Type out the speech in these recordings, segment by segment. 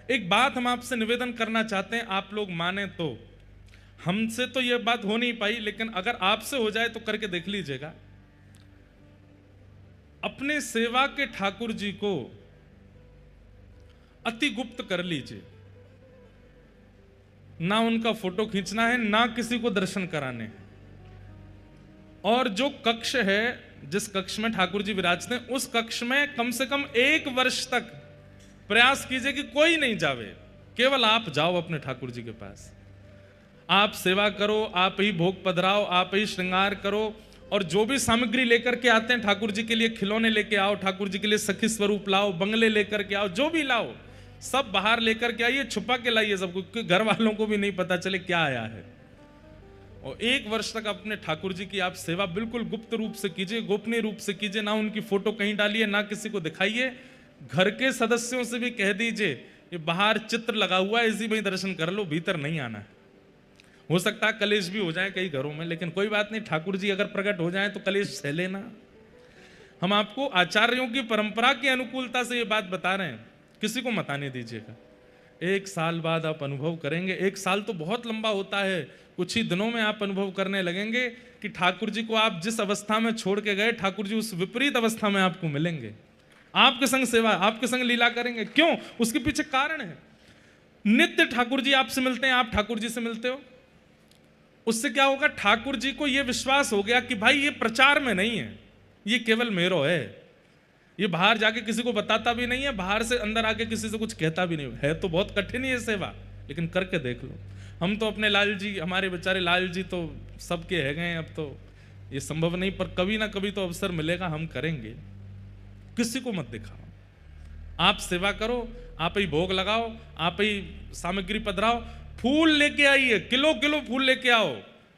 एक बात हम आपसे निवेदन करना चाहते हैं, आप लोग माने तो। हमसे तो यह बात हो नहीं पाई, लेकिन अगर आपसे हो जाए तो करके देख लीजिएगा। अपने सेवा के ठाकुर जी को अति गुप्त कर लीजिए। ना उनका फोटो खींचना है, ना किसी को दर्शन कराने हैं। और जो कक्ष है, जिस कक्ष में ठाकुर जी विराजते हैं, उस कक्ष में कम से कम 1 वर्ष तक प्रयास कीजिए कि कोई नहीं जावे, केवल आप जाओ अपने ठाकुर जी के पास। आप सेवा करो, आप ही भोग पधराओ, आप ही श्रृंगार करो, और जो भी सामग्री लेकर के आते हैं ठाकुर जी के लिए, खिलौने लेके आओ, ठाकुर जी के लिए सखी स्वरूप लाओ, बंगले लेकर के आओ, जो भी लाओ सब बाहर लेकर के आइए, छुपा के लाइए सबको, क्योंकि घर वालों को भी नहीं पता चले क्या आया है। और 1 वर्ष तक अपने ठाकुर जी की आप सेवा बिल्कुल गुप्त रूप से कीजिए, गोपनीय रूप से कीजिए। ना उनकी फोटो कहीं डालिए, ना किसी को दिखाइए। घर के सदस्यों से भी कह दीजिए ये बाहर चित्र लगा हुआ है, इसी में दर्शन कर लो, भीतर नहीं आना है। हो सकता है कलेश भी हो जाए कई घरों में, लेकिन कोई बात नहीं, ठाकुर जी अगर प्रकट हो जाए तो कलेश सह लेना। हम आपको आचार्यों की परंपरा की अनुकूलता से ये बात बता रहे हैं, किसी को मत आने दीजिएगा। 1 साल बाद आप अनुभव करेंगे। 1 साल तो बहुत लंबा होता है, कुछ ही दिनों में आप अनुभव करने लगेंगे कि ठाकुर जी को आप जिस अवस्था में छोड़ के गए, ठाकुर जी उस विपरीत अवस्था में आपको मिलेंगे। आपके संग सेवा, आपके संग लीला करेंगे। क्यों? उसके पीछे कारण है। नित्य ठाकुर जी आपसे मिलते हैं, आप ठाकुर जी से मिलते हो। उससे क्या होगा? ठाकुर जी को यह विश्वास हो गया कि भाई ये प्रचार में नहीं है, ये केवल मेरो है, ये बाहर जाके किसी को बताता भी नहीं है, बाहर से अंदर आके किसी से कुछ कहता भी नहीं है। तो बहुत कठिन है ये सेवा, लेकिन करके देख लो। हम तो अपने लाल जी, हमारे बेचारे लाल जी तो सबके है गए, अब तो ये संभव नहीं, पर कभी ना कभी तो अवसर मिलेगा, हम करेंगे। किसी को मत दिखाओ, आप सेवा करो, आप ही भोग लगाओ, आप ही सामग्री पधराओ। फूल लेके आइए, किलो किलो फूल लेके आओ,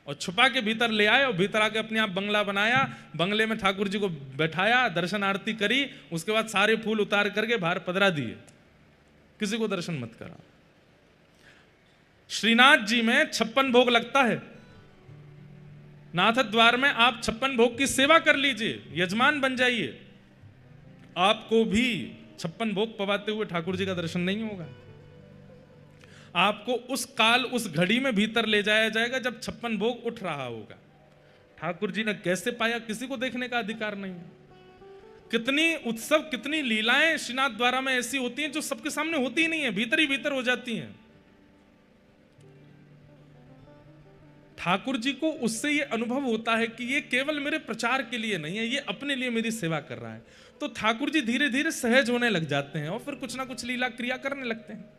और छुपा के भीतर ले आए, और भीतर आके अपने आप बंगला बनाया, बंगले में ठाकुर जी को बैठाया, दर्शन आरती करी, उसके बाद सारे फूल उतार करके बाहर पधरा दिए। किसी को दर्शन मत करा। श्रीनाथ जी में 56 भोग लगता है। नाथ द्वार में आप 56 भोग की सेवा कर लीजिए, यजमान बन जाइए। आपको भी 56 भोग पवाते हुए ठाकुर जी का दर्शन नहीं होगा। आपको उस काल, उस घड़ी में भीतर ले जाया जाएगा जब 56 भोग उठ रहा होगा। ठाकुर जी ने कैसे पाया, किसी को देखने का अधिकार नहीं है। कितनी उत्सव, कितनी लीलाएं श्रीनाथ द्वारा में ऐसी होती हैं जो सबके सामने होती ही नहीं है, भीतर ही भीतर हो जाती हैं। ठाकुर जी को उससे ये अनुभव होता है कि ये केवल मेरे प्रचार के लिए नहीं है, ये अपने लिए मेरी सेवा कर रहा है। तो ठाकुर जी धीरे धीरे सहज होने लग जाते हैं और फिर कुछ ना कुछ लीला क्रिया करने लगते हैं।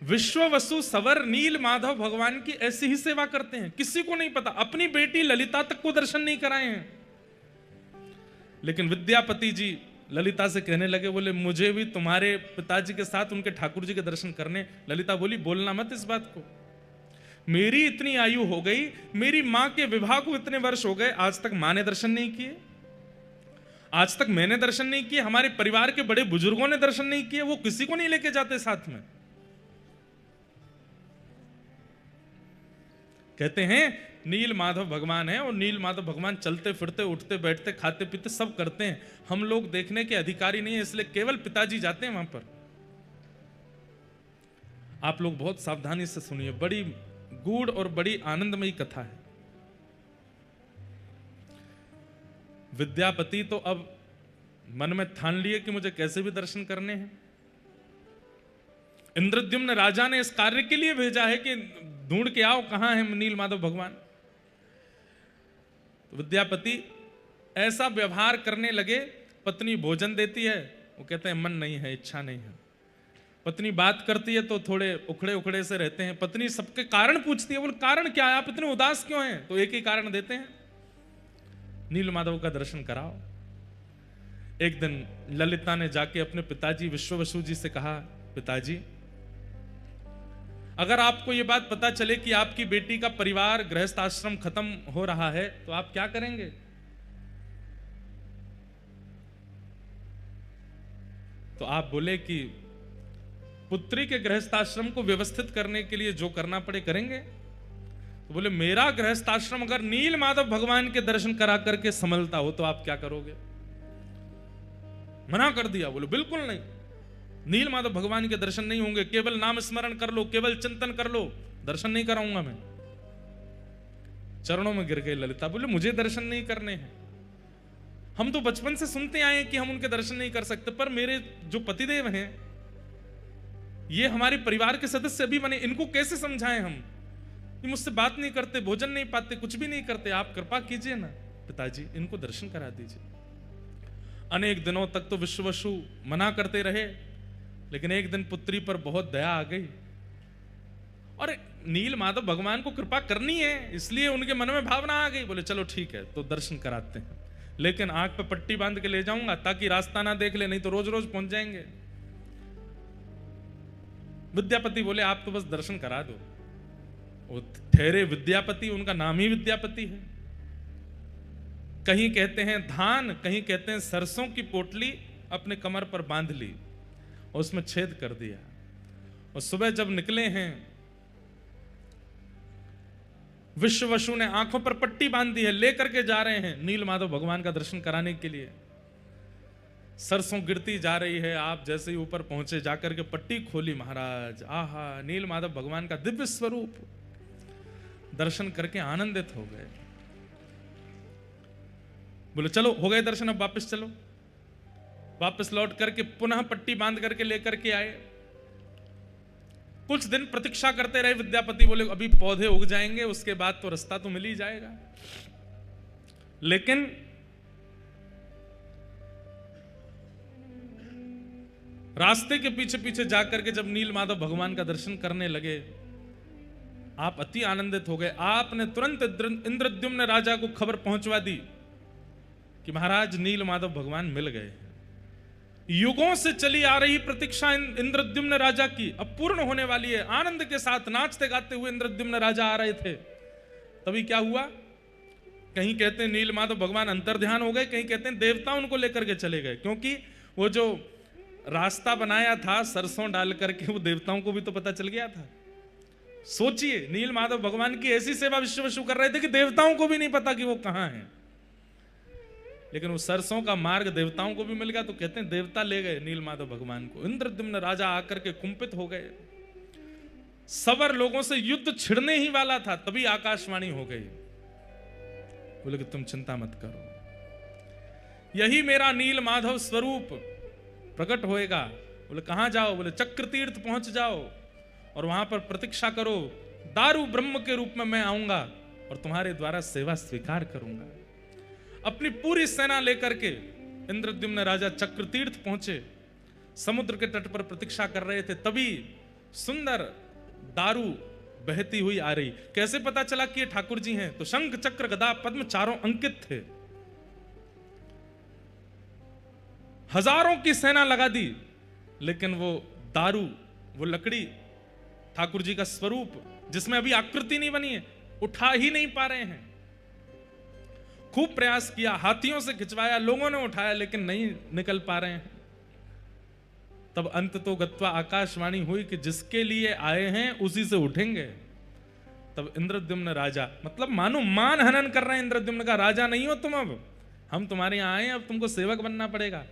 विश्व वसु सवर नील माधव भगवान की ऐसी ही सेवा करते हैं, किसी को नहीं पता। अपनी बेटी ललिता तक को दर्शन नहीं कराए हैं, लेकिन विद्यापति जी ललिता से कहने लगे, बोले मुझे भी तुम्हारे पिताजी के साथ उनके ठाकुर जी के दर्शन करने। ललिता बोली, बोलना मत इस बात को, मेरी इतनी आयु हो गई, मेरी मां के विवाह को इतने वर्ष हो गए, आज तक मां ने दर्शन नहीं किए, आज तक मैंने दर्शन नहीं किए, हमारे परिवार के बड़े बुजुर्गों ने दर्शन नहीं किए, वो किसी को नहीं लेके जाते साथ में। कहते हैं नील माधव भगवान है, और नील माधव भगवान चलते फिरते, उठते बैठते, खाते पीते सब करते हैं। हम लोग देखने के अधिकारी नहीं है, इसलिए केवल पिताजी जाते हैं वहां पर। आप लोग बहुत सावधानी से सुनिए, बड़ी गूढ़ और बड़ी आनंदमयी कथा है। विद्यापति तो अब मन में ठान लिए कि मुझे कैसे भी दर्शन करने हैं। इंद्रद्युम्न राजा ने इस कार्य के लिए भेजा है कि ढूंढ के आओ कहां है नील माधव भगवान। तो विद्यापति ऐसा व्यवहार करने लगे, पत्नी भोजन देती है, वो कहते हैं मन नहीं है, इच्छा नहीं है। पत्नी बात करती है तो थोड़े उखड़े उखड़े से रहते हैं। पत्नी सबके कारण पूछती है, बोले कारण क्या है, आप इतने उदास क्यों हैं? तो एक ही कारण देते हैं, नील माधव का दर्शन कराओ। एक दिन ललिता ने जाके अपने पिताजी विश्ववसु जी से कहा, पिताजी अगर आपको यह बात पता चले कि आपकी बेटी का परिवार गृहस्थ आश्रम खत्म हो रहा है तो आप क्या करेंगे? तो आप बोले कि पुत्री के गृहस्थ आश्रम को व्यवस्थित करने के लिए जो करना पड़े करेंगे। तो बोले मेरा गृहस्थ आश्रम अगर नील माधव भगवान के दर्शन करा करके संभलता हो तो आप क्या करोगे? मना कर दिया, बोले बिल्कुल नहीं, नील माधव भगवान के दर्शन नहीं होंगे, केवल नाम स्मरण कर लो, केवल चिंतन कर लो, दर्शन नहीं कराऊंगा मैं। चरणों में गिर गई ललिता, बोले मुझे दर्शन नहीं करने हैं। हम तो बचपन से सुनते आए कि हम उनके दर्शन नहीं कर सकते, पर मेरे जो पतिदेव हैं, ये हमारे परिवार के सदस्य अभी बने, इनको कैसे समझाएं हम? ये मुझसे बात नहीं करते, भोजन नहीं पाते, कुछ भी नहीं करते, आप कृपा कीजिए ना पिताजी, इनको दर्शन करा दीजिए। अनेक दिनों तक तो विश्ववसु मना करते रहे, लेकिन एक दिन पुत्री पर बहुत दया आ गई और नील माधव भगवान को कृपा करनी है, इसलिए उनके मन में भावना आ गई। बोले चलो ठीक है, तो दर्शन कराते हैं, लेकिन आंख पे पट्टी बांध के ले जाऊंगा ताकि रास्ता ना देख ले, नहीं तो रोज रोज पहुंच जाएंगे। विद्यापति बोले आप तो बस दर्शन करा दो। वो ठहरे विद्यापति, उनका नाम ही विद्यापति है। कहीं कहते हैं धान, कहीं कहते हैं सरसों की पोटली अपने कमर पर बांध ली और उसमें छेद कर दिया, और सुबह जब निकले हैं, विश्ववसु ने आंखों पर पट्टी बांध दी है, लेकर के जा रहे हैं नील माधव भगवान का दर्शन कराने के लिए। सरसों गिरती जा रही है, आप जैसे ही ऊपर पहुंचे, जाकर के पट्टी खोली, महाराज आहा, नील माधव भगवान का दिव्य स्वरूप। दर्शन करके आनंदित हो गए। बोले चलो हो गए दर्शन, अब वापस चलो। वापस लौट करके पुनः पट्टी बांध करके लेकर के आए। कुछ दिन प्रतीक्षा करते रहे। विद्यापति बोले अभी पौधे उग जाएंगे, उसके बाद तो रास्ता तो मिल ही जाएगा। लेकिन रास्ते के पीछे पीछे जाकर के जब नील माधव भगवान का दर्शन करने लगे, आप अति आनंदित हो गए। आपने तुरंत इंद्रद्युम्न राजा को खबर पहुंचवा दी कि महाराज नील माधव भगवान मिल गए। युगों से चली आ रही प्रतीक्षा इंद्रद्युम्न राजा की अब पूर्ण होने वाली है। आनंद के साथ नाचते गाते हुए इंद्रद्युम्न राजा आ रहे थे। तभी क्या हुआ, कहीं कहते हैं नील माधव भगवान अंतर्ध्यान हो गए, कहीं कहते हैं देवता उनको लेकर के चले गए, क्योंकि वो जो रास्ता बनाया था सरसों डाल करके, वो देवताओं को भी तो पता चल गया था। सोचिए, नील माधव भगवान की ऐसी सेवा विश्ववसु कर रहे थे कि देवताओं को भी नहीं पता कि वो कहां है। लेकिन वो सरसों का मार्ग देवताओं को भी मिल गया, तो कहते हैं देवता ले गए नील माधव भगवान को। इंद्रद्युम्न राजा आकर के कुंपित हो गए। सवर लोगों से युद्ध छिड़ने ही वाला था, तभी आकाशवाणी हो गई। बोले कि तुम चिंता मत करो, यही मेरा नील माधव स्वरूप प्रकट होएगा। बोले कहां जाओ? बोले चक्र तीर्थ पहुंच जाओ और वहां पर प्रतीक्षा करो। दारू ब्रह्म के रूप में मैं आऊंगा और तुम्हारे द्वारा सेवा स्वीकार करूंगा। अपनी पूरी सेना लेकर के इंद्रद्युम्न राजा चक्र तीर्थ पहुंचे। समुद्र के तट पर प्रतीक्षा कर रहे थे, तभी सुंदर दारू बहती हुई आ रही। कैसे पता चला कि ये ठाकुर जी हैं? तो शंख चक्र गदा पद्म चारों अंकित थे। हजारों की सेना लगा दी, लेकिन वो दारू, वो लकड़ी, ठाकुर जी का स्वरूप जिसमें अभी आकृति नहीं बनी है, उठा ही नहीं पा रहे हैं। खूब प्रयास किया, हाथियों से खिंचवाया, लोगों ने उठाया, लेकिन नहीं निकल पा रहे हैं। तब अंत तो गत्वा आकाशवाणी हुई कि जिसके लिए आए हैं उसी से उठेंगे। तब इंद्रद्युम्न राजा, मतलब मानो मान हनन कर रहे हैं इंद्रद्युम्न का, राजा नहीं हो तुम, अब हम तुम्हारे यहां आए, अब तुमको सेवक बनना पड़ेगा।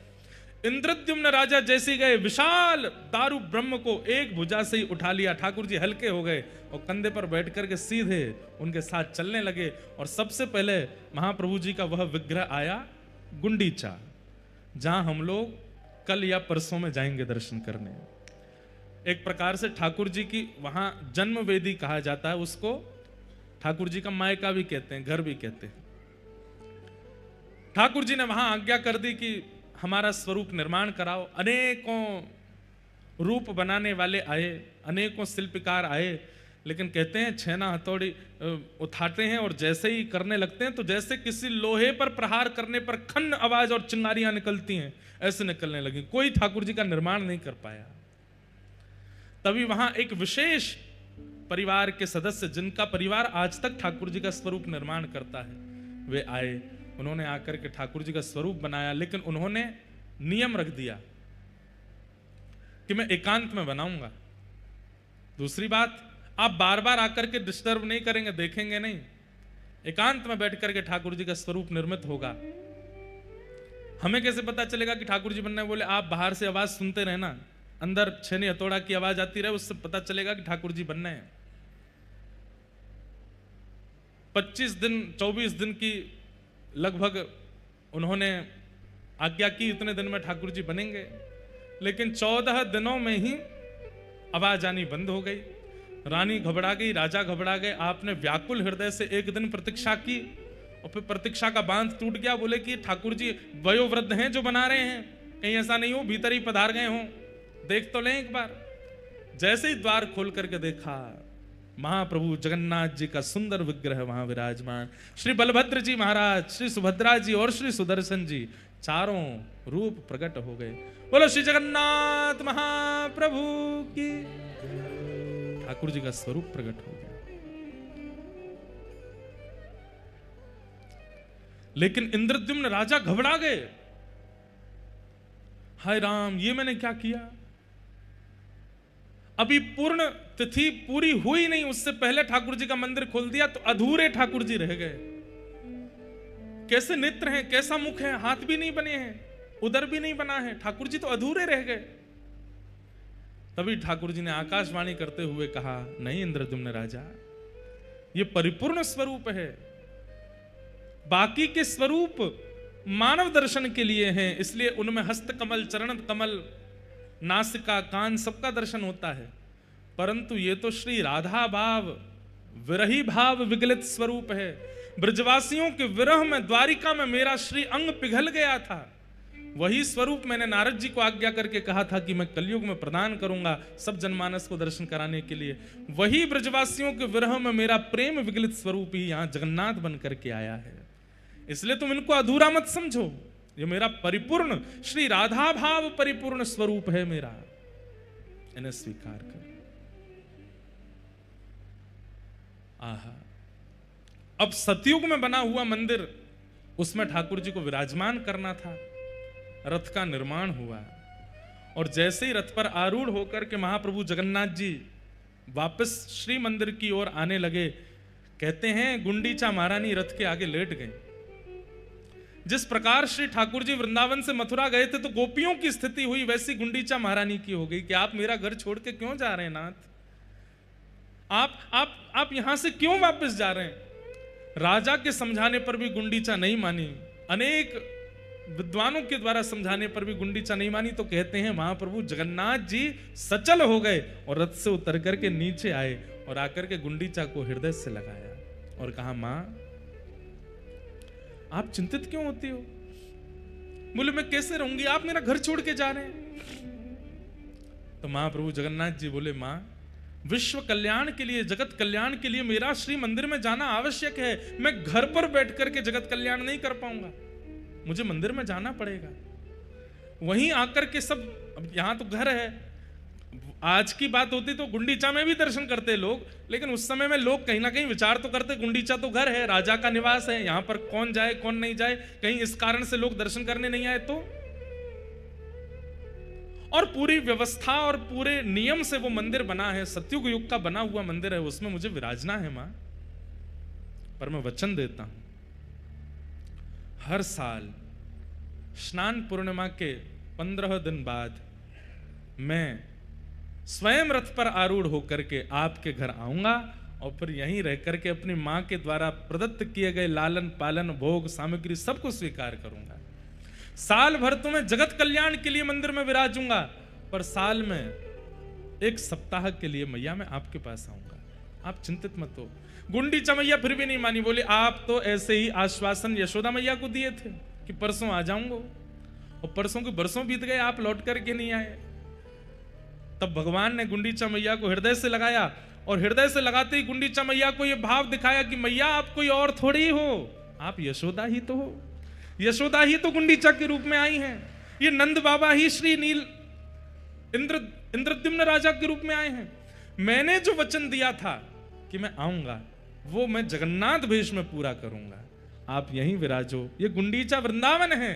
इंद्रद्युम्न राजा जैसे गए, विशाल दारू ब्रह्म को एक भुजा से ही उठा लिया। ठाकुर जी हल्के हो गए और कंधे पर बैठ करके सीधे उनके साथ चलने लगे। और सबसे पहले महाप्रभु जी का वह विग्रह आया गुंडीचा, जहां हम लोग कल या परसों में जाएंगे दर्शन करने। एक प्रकार से ठाकुर जी की वहां जन्म वेदी कहा जाता है उसको, ठाकुर जी का मायका भी कहते हैं, घर भी कहते हैं। ठाकुर जी ने वहां आज्ञा कर दी कि हमारा स्वरूप निर्माण कराओ। अनेकों रूप बनाने वाले आए, अनेकों शिल्पकार आए, लेकिन कहते हैं छेना हथौड़ी उठाते हैं और जैसे ही करने लगते हैं तो जैसे किसी लोहे पर प्रहार करने पर खन्न आवाज और चिंगारियां निकलती हैं, ऐसे निकलने लगी। कोई ठाकुर जी का निर्माण नहीं कर पाया। तभी वहां एक विशेष परिवार के सदस्य, जिनका परिवार आज तक ठाकुर जी का स्वरूप निर्माण करता है, वे आए। उन्होंने आकर के ठाकुर जी का स्वरूप बनाया, लेकिन उन्होंने नियम रख दिया कि मैं एकांत में बनाऊंगा। दूसरी बात, आप बार बार आकर के डिस्टर्ब नहीं करेंगे, देखेंगे नहीं, एकांत में बैठ करके ठाकुर जी का स्वरूप निर्मित होगा। हमें कैसे पता चलेगा कि ठाकुर जी बनना है? बोले आप बाहर से आवाज सुनते रहना, अंदर छेनी हथौड़ा की आवाज आती रहे, उससे पता चलेगा कि ठाकुर जी बनने हैं। 25 दिन 24 दिन की लगभग उन्होंने आज्ञा की, इतने दिन में ठाकुर जी बनेंगे, लेकिन 14 दिनों में ही आवाज आनी बंद हो गई। रानी घबरा गई, राजा घबरा गए। आपने व्याकुल हृदय से एक दिन प्रतीक्षा की और फिर प्रतीक्षा का बांध टूट गया। बोले कि ठाकुर जी वयोवृद्ध हैं जो बना रहे हैं, कहीं ऐसा नहीं हो भीतर ही पधार गए हों, देख तो लें एक बार। जैसे ही द्वार खोल करके देखा, महाप्रभु जगन्नाथ जी का सुंदर विग्रह वहां विराजमान, श्री बलभद्र जी महाराज, श्री सुभद्रा जी और श्री सुदर्शन जी, चारों रूप प्रकट हो गए। बोलो श्री जगन्नाथ महाप्रभु की। ठाकुर जी का स्वरूप प्रकट हो गया। लेकिन इंद्रद्युम्न राजा घबरा गए, हाय राम, ये मैंने क्या किया? अभी पूर्ण तिथि पूरी हुई नहीं, उससे पहले ठाकुर जी का मंदिर खोल दिया, तो अधूरे ठाकुर जी रह गए। कैसे नेत्र हैं, कैसा मुख है, हाथ भी नहीं बने हैं, उदर भी नहीं बना है, ठाकुर जी तो अधूरे रह गए। तभी ठाकुर जी ने आकाशवाणी करते हुए कहा, नहीं इंद्रद्युम्न राजा, ये परिपूर्ण स्वरूप है। बाकी के स्वरूप मानव दर्शन के लिए हैं, इसलिए उनमें हस्त कमल, चरण कमल, नासिका, कान सबका दर्शन होता है, परंतु ये तो श्री राधा भाव, विरही भाव विगलित स्वरूप है। ब्रजवासियों के विरह में द्वारिका में मेरा श्री अंग पिघल गया था, वही स्वरूप मैंने नारद जी को आज्ञा करके कहा था कि मैं कलयुग में प्रदान करूंगा सब जनमानस को दर्शन कराने के लिए। वही ब्रजवासियों के विरह में मेरा प्रेम विगलित स्वरूप ही यहां जगन्नाथ बन करके आया है, इसलिए तुम इनको अधूरा मत समझो, ये मेरा परिपूर्ण श्री राधा भाव परिपूर्ण स्वरूप है मेरा, इन्हें स्वीकार कर। आहा, अब सतयुग में बना हुआ मंदिर, उसमें ठाकुर जी को विराजमान करना था। रथ का निर्माण हुआ और जैसे ही रथ पर आरूढ़ होकर के महाप्रभु जगन्नाथ जी वापस श्री मंदिर की ओर आने लगे, कहते हैं गुंडीचा महारानी रथ के आगे लेट गई। जिस प्रकार श्री ठाकुर जी वृंदावन से मथुरा गए थे तो गोपियों की स्थिति हुई, वैसी गुंडीचा महारानी की हो गई कि आप मेरा घर छोड़ के क्यों जा रहे हैं नाथ, आप यहां से क्यों वापस जा रहे हैं? राजा के समझाने पर भी गुंडीचा नहीं मानी, अनेक विद्वानों के द्वारा समझाने पर भी गुंडीचा नहीं मानी, तो कहते हैं महाप्रभु जगन्नाथ जी सचल हो गए और रथ से उतर करके नीचे आए और आकर के गुंडीचा को हृदय से लगाया और कहा, मां आप चिंतित क्यों होती हो? बोले मैं कैसे रहूंगी, आप मेरा घर छोड़ के जा रहे हैं। तो महाप्रभु जगन्नाथ जी बोले, मां विश्व कल्याण के लिए, जगत कल्याण के लिए मेरा श्री मंदिर में जाना आवश्यक है। मैं घर पर बैठ करके जगत कल्याण नहीं कर पाऊंगा, मुझे मंदिर में जाना पड़ेगा। वहीं आकर के सब, अब यहां तो घर है, आज की बात होती तो गुंडीचा में भी दर्शन करते लोग, लेकिन उस समय में लोग कहीं ना कहीं विचार तो करते गुंडीचा तो घर है, राजा का निवास है, यहां पर कौन जाए कौन नहीं जाए, कहीं इस कारण से लोग दर्शन करने नहीं आए तो। और पूरी व्यवस्था और पूरे नियम से वो मंदिर बना है, सतयुग युग का बना हुआ मंदिर है, उसमें मुझे विराजना है मां। पर मैं वचन देता हूं, हर साल स्नान पूर्णिमा के 15 दिन बाद मैं स्वयं रथ पर आरूढ़ होकर के आपके घर आऊंगा और फिर यहीं रह करके अपनी मां के द्वारा प्रदत्त किए गए लालन पालन भोग सामग्री सबको स्वीकार करूंगा। साल भर तो मैं जगत कल्याण के लिए मंदिर में विराजूंगा, पर साल में एक सप्ताह के लिए मैया मैं आपके पास आऊंगा, आप चिंतित मत हो। गुंडीचा मैया फिर भी नहीं मानी, बोले आप तो ऐसे ही आश्वासन यशोदा मैया को दिए थे कि परसों आ जाऊंगा, और परसों के बरसों बीत गए, आप लौट करके नहीं आए। तब भगवान ने गुंडीचा मैया को हृदय से लगाया और हृदय से लगाते ही गुंडीचा मैया को यह भाव दिखाया कि मैया आप कोई और थोड़ी हो, आप यशोदा ही तो हो, यशोदा ही तो गुंडीचा के रूप में आई हैं, ये नंद बाबा ही श्री नील इंद्रद्युम्न राजा के रूप में आए हैं। मैंने जो वचन दिया था कि मैं आऊंगा वो मैं जगन्नाथ भेष में पूरा करूंगा, आप यहीं विराजो। ये गुंडीचा वृंदावन है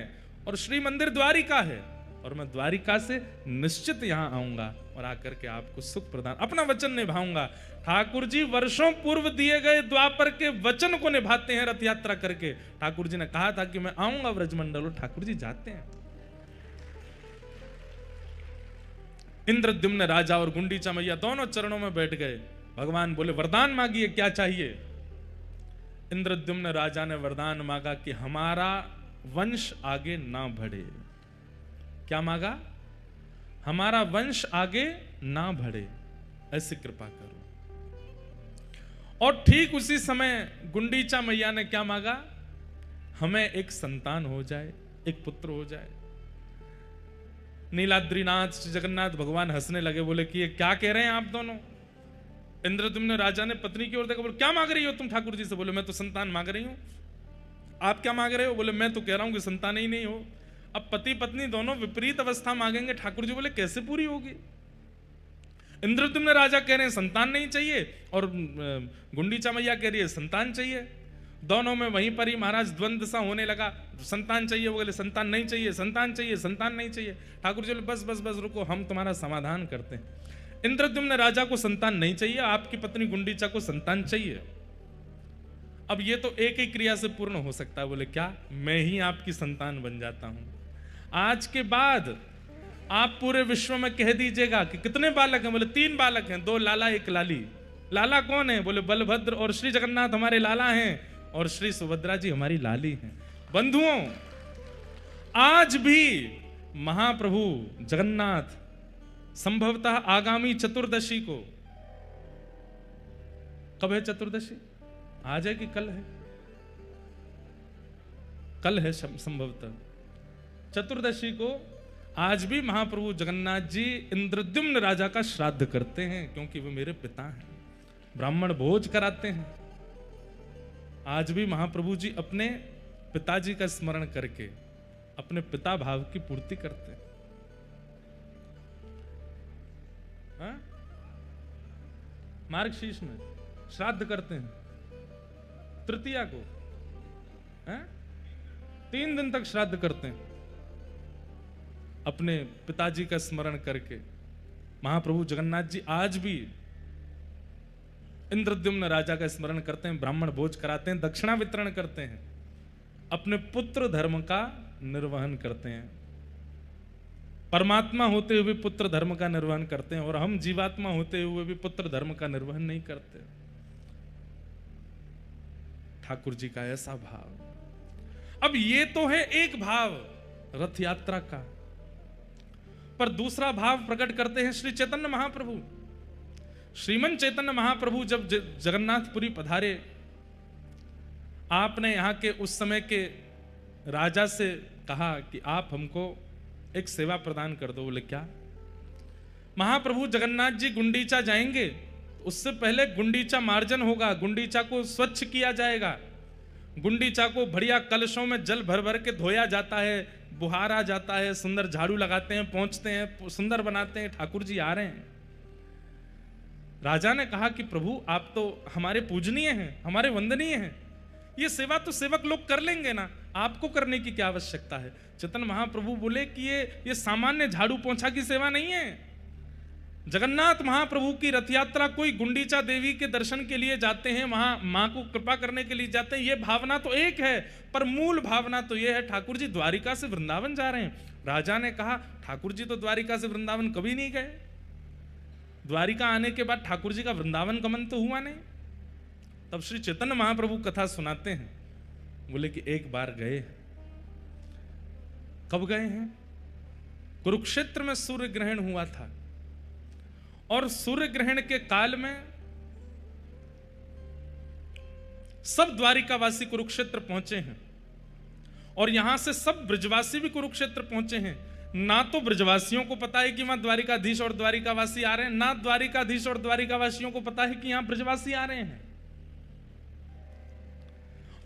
और श्री मंदिर द्वारिका है, और मैं द्वारिका से निश्चित यहां आऊंगा और आकर के आपको सुख प्रदान, अपना वचन निभाऊंगा। ठाकुर जी वर्षों पूर्व दिए गए द्वापर के वचन को निभाते हैं रथ यात्रा करके। ठाकुर जी ने कहा था कि मैं आऊंगा ब्रजमंडल, और ठाकुर जी जाते हैं। इंद्रद्युम्न राजा और गुंडीचा मैया दोनों चरणों में बैठ गए। भगवान बोले वरदान मांगिए, क्या चाहिए? इंद्रद्युम्न राजा ने वरदान मांगा कि हमारा वंश आगे ना बढ़े। क्या मांगा? हमारा वंश आगे ना बढ़े, ऐसी कृपा करो। और ठीक उसी समय गुंडीचा मैया ने क्या मांगा? हमें एक संतान हो जाए, एक पुत्र हो जाए। नीलाद्रीनाथ श्री जगन्नाथ भगवान हंसने लगे, बोले कि ये क्या कह रहे हैं आप दोनों? इंद्रद्युम्न राजा ने पत्नी की ओर देखा, बोले क्या मांग रही हो तुम ठाकुर जी से? बोले मैं तो संतान मांग रही हूं। आप क्या मांग रहे हो? बोले मैं तो कह रहा हूं कि संतान ही नहीं हो। अब पति पत्नी दोनों विपरीत अवस्था मांगेंगे। ठाकुर जी बोले कैसे पूरी होगी? इंद्रद्युम्न राजा कह रहे हैं संतान नहीं चाहिए, और गुंडीचा मैया कह रही है संतान चाहिए। दोनों में वहीं पर ही महाराज द्वंद्व सा होने लगा। संतान चाहिए, वो बोले संतान नहीं चाहिए, संतान चाहिए, संतान नहीं चाहिए। ठाकुर जी बोले बस बस बस रुको, हम तुम्हारा समाधान करते हैं। इंद्रद्युम्न राजा को संतान नहीं चाहिए, आपकी पत्नी गुंडीचा को संतान चाहिए। अब ये तो एक ही क्रिया से पूर्ण हो सकता है। बोले क्या? मैं ही आपकी संतान बन जाता हूं। आज के बाद आप पूरे विश्व में कह दीजिएगा कि कितने बालक हैं? बोले 3 बालक हैं, 2 लाला 1 लाली। लाला कौन है? बोले बलभद्र और श्री जगन्नाथ हमारे लाला हैं, और श्री सुभद्रा जी हमारी लाली हैं। बंधुओं, आज भी महाप्रभु जगन्नाथ संभवतः आगामी चतुर्दशी को, कब है चतुर्दशी? आज है कि कल है? कल है संभवतः चतुर्दशी को। आज भी महाप्रभु जगन्नाथ जी इंद्रद्युम्न राजा का श्राद्ध करते हैं, क्योंकि वे मेरे पिता हैं। ब्राह्मण भोज कराते हैं। आज भी महाप्रभु जी अपने पिताजी का स्मरण करके अपने पिता भाव की पूर्ति करते हैं। हाँ? मार्गशीर्ष में श्राद्ध करते हैं तृतीया को। हाँ? 3 दिन तक श्राद्ध करते हैं अपने पिताजी का स्मरण करके। महाप्रभु जगन्नाथ जी आज भी इंद्रद्युम्न राजा का स्मरण करते हैं, ब्राह्मण भोज कराते हैं, दक्षिणा वितरण करते हैं, अपने पुत्र धर्म का निर्वहन करते हैं। परमात्मा होते हुए पुत्र धर्म का निर्वहन करते हैं, और हम जीवात्मा होते हुए भी पुत्र धर्म का निर्वहन नहीं करते। ठाकुर जी का ऐसा भाव। अब ये तो है एक भाव रथ यात्रा का, पर दूसरा भाव प्रकट करते हैं श्री चैतन्य महाप्रभु। श्रीमन चैतन्य महाप्रभु जब जगन्नाथपुरी पधारे, आपने यहाँ के उस समय के राजा से कहा कि आप हमको एक सेवा प्रदान कर दो। बोले क्या? महाप्रभु जगन्नाथ जी गुंडीचा जाएंगे, उससे पहले गुंडीचा मार्जन होगा, गुंडीचा को स्वच्छ किया जाएगा। गुंडीचा को बढ़िया कलशों में जल भर भर के धोया जाता है, बुहारा जाता है, सुंदर झाड़ू लगाते हैं, पोंछते हैं, सुंदर बनाते हैं। ठाकुर जी आ रहे हैं। राजा ने कहा कि प्रभु आप तो हमारे पूजनीय हैं, हमारे वंदनीय हैं, ये सेवा तो सेवक लोग कर लेंगे ना, आपको करने की क्या आवश्यकता है? चैतन्य महाप्रभु बोले कि ये सामान्य झाड़ू पोंछा की सेवा नहीं है। जगन्नाथ महाप्रभु की रथ यात्रा, कोई गुंडीचा देवी के दर्शन के लिए जाते हैं, वहां मां को कृपा करने के लिए जाते हैं, ये भावना तो एक है, पर मूल भावना तो ये है ठाकुर जी द्वारिका से वृंदावन जा रहे हैं। राजा ने कहा ठाकुर जी तो द्वारिका से वृंदावन कभी नहीं गए, द्वारिका आने के बाद ठाकुर जी का वृंदावन गमन तो हुआ नहीं। तब श्री चैतन्य महाप्रभु कथा सुनाते हैं, बोले कि एक बार गए। कब गए हैं? कुरुक्षेत्र में सूर्य ग्रहण हुआ था, और सूर्य ग्रहण के काल में सब द्वारिकावासी कुरुक्षेत्र पहुंचे हैं, और यहां से सब ब्रजवासी भी कुरुक्षेत्र पहुंचे हैं। ना तो ब्रजवासियों को पता है कि वहां द्वारिकाधीश और द्वारिकावासी आ रहे हैं, ना द्वारिकाधीश और द्वारिकावासियों को पता है कि यहां ब्रजवासी आ रहे हैं।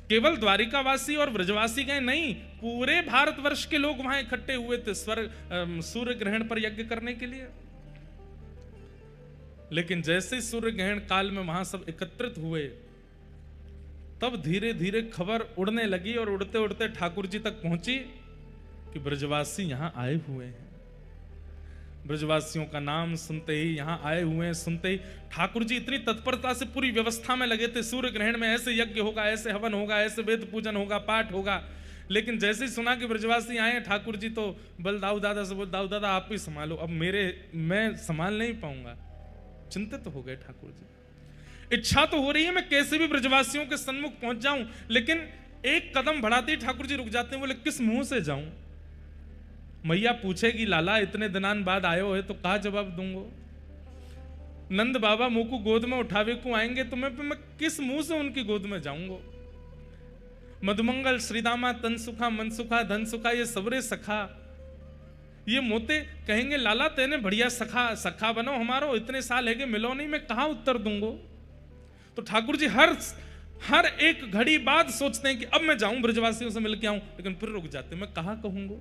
केवल द्वारिकावासी और ब्रजवासी गए नहीं, पूरे भारतवर्ष के लोग वहां इकट्ठे हुए थे सूर्य ग्रहण पर यज्ञ करने के लिए। लेकिन जैसे सूर्य ग्रहण काल में वहां सब एकत्रित हुए, तब धीरे धीरे खबर उड़ने लगी, और उड़ते उड़ते ठाकुर जी तक पहुंची कि ब्रजवासी यहां आए हुए हैं। ब्रजवासियों का नाम सुनते ही, यहां आए हुए हैं सुनते ही, ठाकुर जी इतनी तत्परता से पूरी व्यवस्था में लगे थे। सूर्य ग्रहण में ऐसे यज्ञ होगा, ऐसे हवन होगा, ऐसे वेद पूजन होगा, पाठ होगा, लेकिन जैसे ही सुना कि ब्रजवासी आए ठाकुर जी, तो बल दाऊ दादा से बोल, दाऊ दादा आप ही संभालो, अब मैं संभाल नहीं पाऊंगा। चिंतित तो हो गए ठाकुर जी। इच्छा तो हो रही है मैं कैसे भी ब्रजवासियों के सन्मुख पहुंच जाऊं, लेकिन एक कदम बढ़ाते ही ठाकुर जी रुक जाते हैं। बोले किस मुंह से जाऊं? मैया पूछेगी लाला इतने दिनान बाद आयो है तो कहा जवाब दूंगो? नंद बाबा मुंह को गोद में उठावे को आएंगे तो मैं किस मुंह से उनकी गोद में जाऊंगा? मधुमंगल श्रीदामा तन सुखा मन सुखा धन सुखा ये सबरे सखा, ये मोते कहेंगे लाला तेने बढ़िया सखा बनो हमारो, इतने साल है कि मिलो नहीं, मैं कहां उत्तर दूंगो? तो ठाकुर जी हर एक घड़ी बाद सोचते हैं कि अब मैं जाऊं ब्रजवासियों से मिलके आऊं, लेकिन फिर रुक जाते, मैं कहां कहूंगा?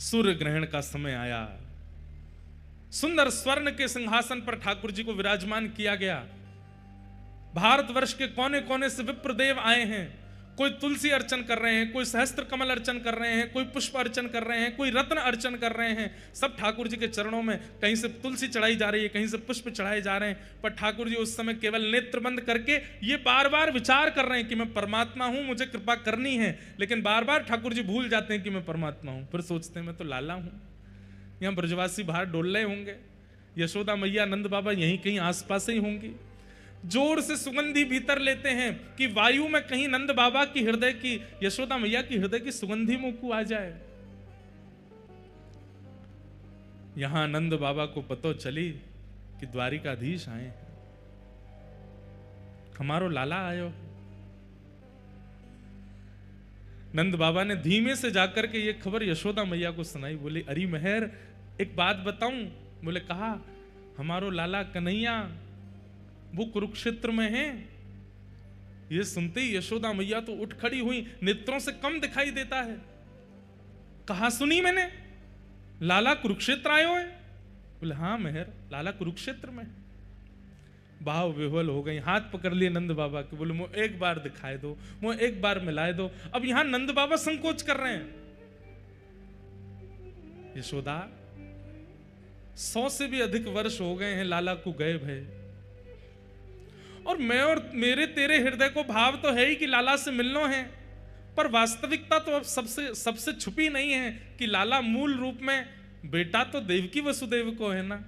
सूर्य ग्रहण का समय आया, सुंदर स्वर्ण के सिंहासन पर ठाकुर जी को विराजमान किया गया। भारतवर्ष के कोने कोने से विप्रदेव आए हैं, कोई तुलसी अर्चन कर रहे हैं, कोई सहस्त्र कमल अर्चन कर रहे हैं, कोई पुष्प अर्चन कर रहे हैं, कोई रत्न अर्चन कर रहे हैं। सब ठाकुर जी के चरणों में कहीं से तुलसी चढ़ाई जा रही है, कहीं से पुष्प चढ़ाए जा रहे हैं। पर ठाकुर जी उस समय केवल नेत्र बंद करके ये बार बार विचार कर रहे हैं कि मैं परमात्मा हूं, मुझे कृपा करनी है। लेकिन बार बार ठाकुर जी भूल जाते हैं कि मैं परमात्मा हूं, फिर सोचते हैं मैं तो लाला हूं। यहां ब्रजवासी बाहर डोल रहे होंगे, यशोदा मैया नंद बाबा यहीं कहीं आसपास ही होंगी। जोर से सुगंधी भीतर लेते हैं कि वायु में कहीं नंद बाबा की हृदय की, यशोदा मैया की हृदय की सुगंधी मुंह को आ जाए। यहां नंद बाबा को पतो चली कि द्वारिकाधीश आए हैं, हमारो लाला आयो। नंद बाबा ने धीमे से जाकर के ये खबर यशोदा मैया को सुनाई। बोले अरे मेहर एक बात बताऊं? बोले कहा, हमारो लाला कन्हैया वो कुरुक्षेत्र में है। ये सुनते ही यशोदा मैया तो उठ खड़ी हुई, नेत्रों से कम दिखाई देता है। कहा सुनी मैंने, लाला कुरुक्षेत्र आयो है? बोले हाँ मेहर, लाला कुरुक्षेत्र में। बाव विह्वल हो गई, हाथ पकड़ लिए नंद बाबा के। बोले मुझे एक बार दिखाए दो, मुझे एक बार मिलाए दो। अब यहां नंद बाबा संकोच कर रहे हैं। यशोदा 100 से भी अधिक वर्ष हो गए हैं लाला को गए भय, और मैं और मेरे तेरे हृदय को भाव तो है ही कि लाला से मिलना है, पर वास्तविकता तो अब सबसे छुपी नहीं है कि लाला मूल रूप में बेटा तो देवकी वसुदेव को है ना,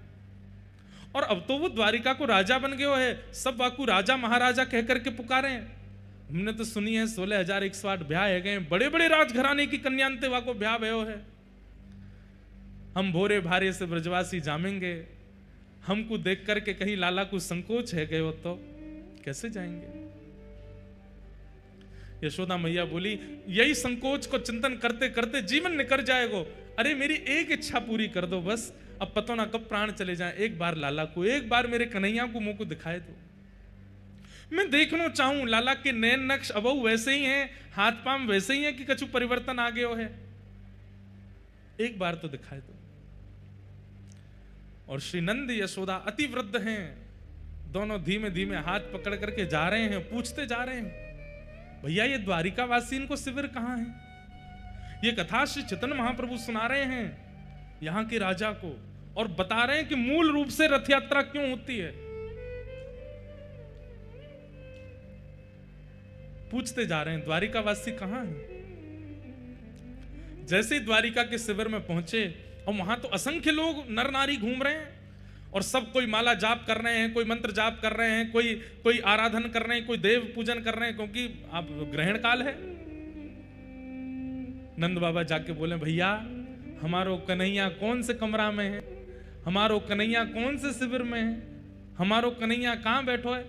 और अब तो वो द्वारिका को राजा बन गयो है। सब वाकू राजा महाराजा कह करके पुकारे हैं। हमने तो सुनी है 16,108 ब्याह है गए, बड़े बड़े राजघराने की कन्यांते वाको ब्याह भयो है। हम भोरे भारे से ब्रजवासी जामेंगे, हमको देख करके कहीं लाला को संकोच है गए हो तो कैसे जाएंगे? यशोदा मैया बोली यही संकोच को चिंतन करते करते जीवन निकल जाएगा। अरे मेरी एक इच्छा पूरी कर दो बस, अब पता ना कब प्राण चले जाएं। एक बार लाला को, एक बार मेरे कन्हैया को मुंह को दिखाए दो। मैं देखना चाहूं लाला के नैन नक्श अब वैसे ही हैं, हाथ पांव वैसे ही हैं कि कछु परिवर्तन आ गयो है? एक बार तो दिखाए दो। और श्री नंद यशोदा अति वृद्ध हैं, दोनों धीमे धीमे हाथ पकड़ करके जा रहे हैं, पूछते जा रहे हैं भैया ये द्वारिकावासी इनको शिविर कहां है? ये कथा श्री चैतन्य महाप्रभु सुना रहे हैं यहां के राजा को, और बता रहे हैं कि मूल रूप से रथ यात्रा क्यों होती है। पूछते जा रहे हैं द्वारिकावासी कहां है। जैसे ही द्वारिका के शिविर में पहुंचे, और वहां तो असंख्य लोग नर नारी घूम रहे हैं, और सब कोई माला जाप कर रहे हैं, कोई मंत्र जाप कर रहे हैं, कोई आराधन कर रहे हैं, कोई देव पूजन कर रहे हैं, क्योंकि अब ग्रहण काल है। नंद बाबा जाके बोले भैया हमारो कन्हैया कौन से कमरा में है, हमारो कन्हैया कौन से शिविर में है, हमारो कन्हैया कहां बैठो है?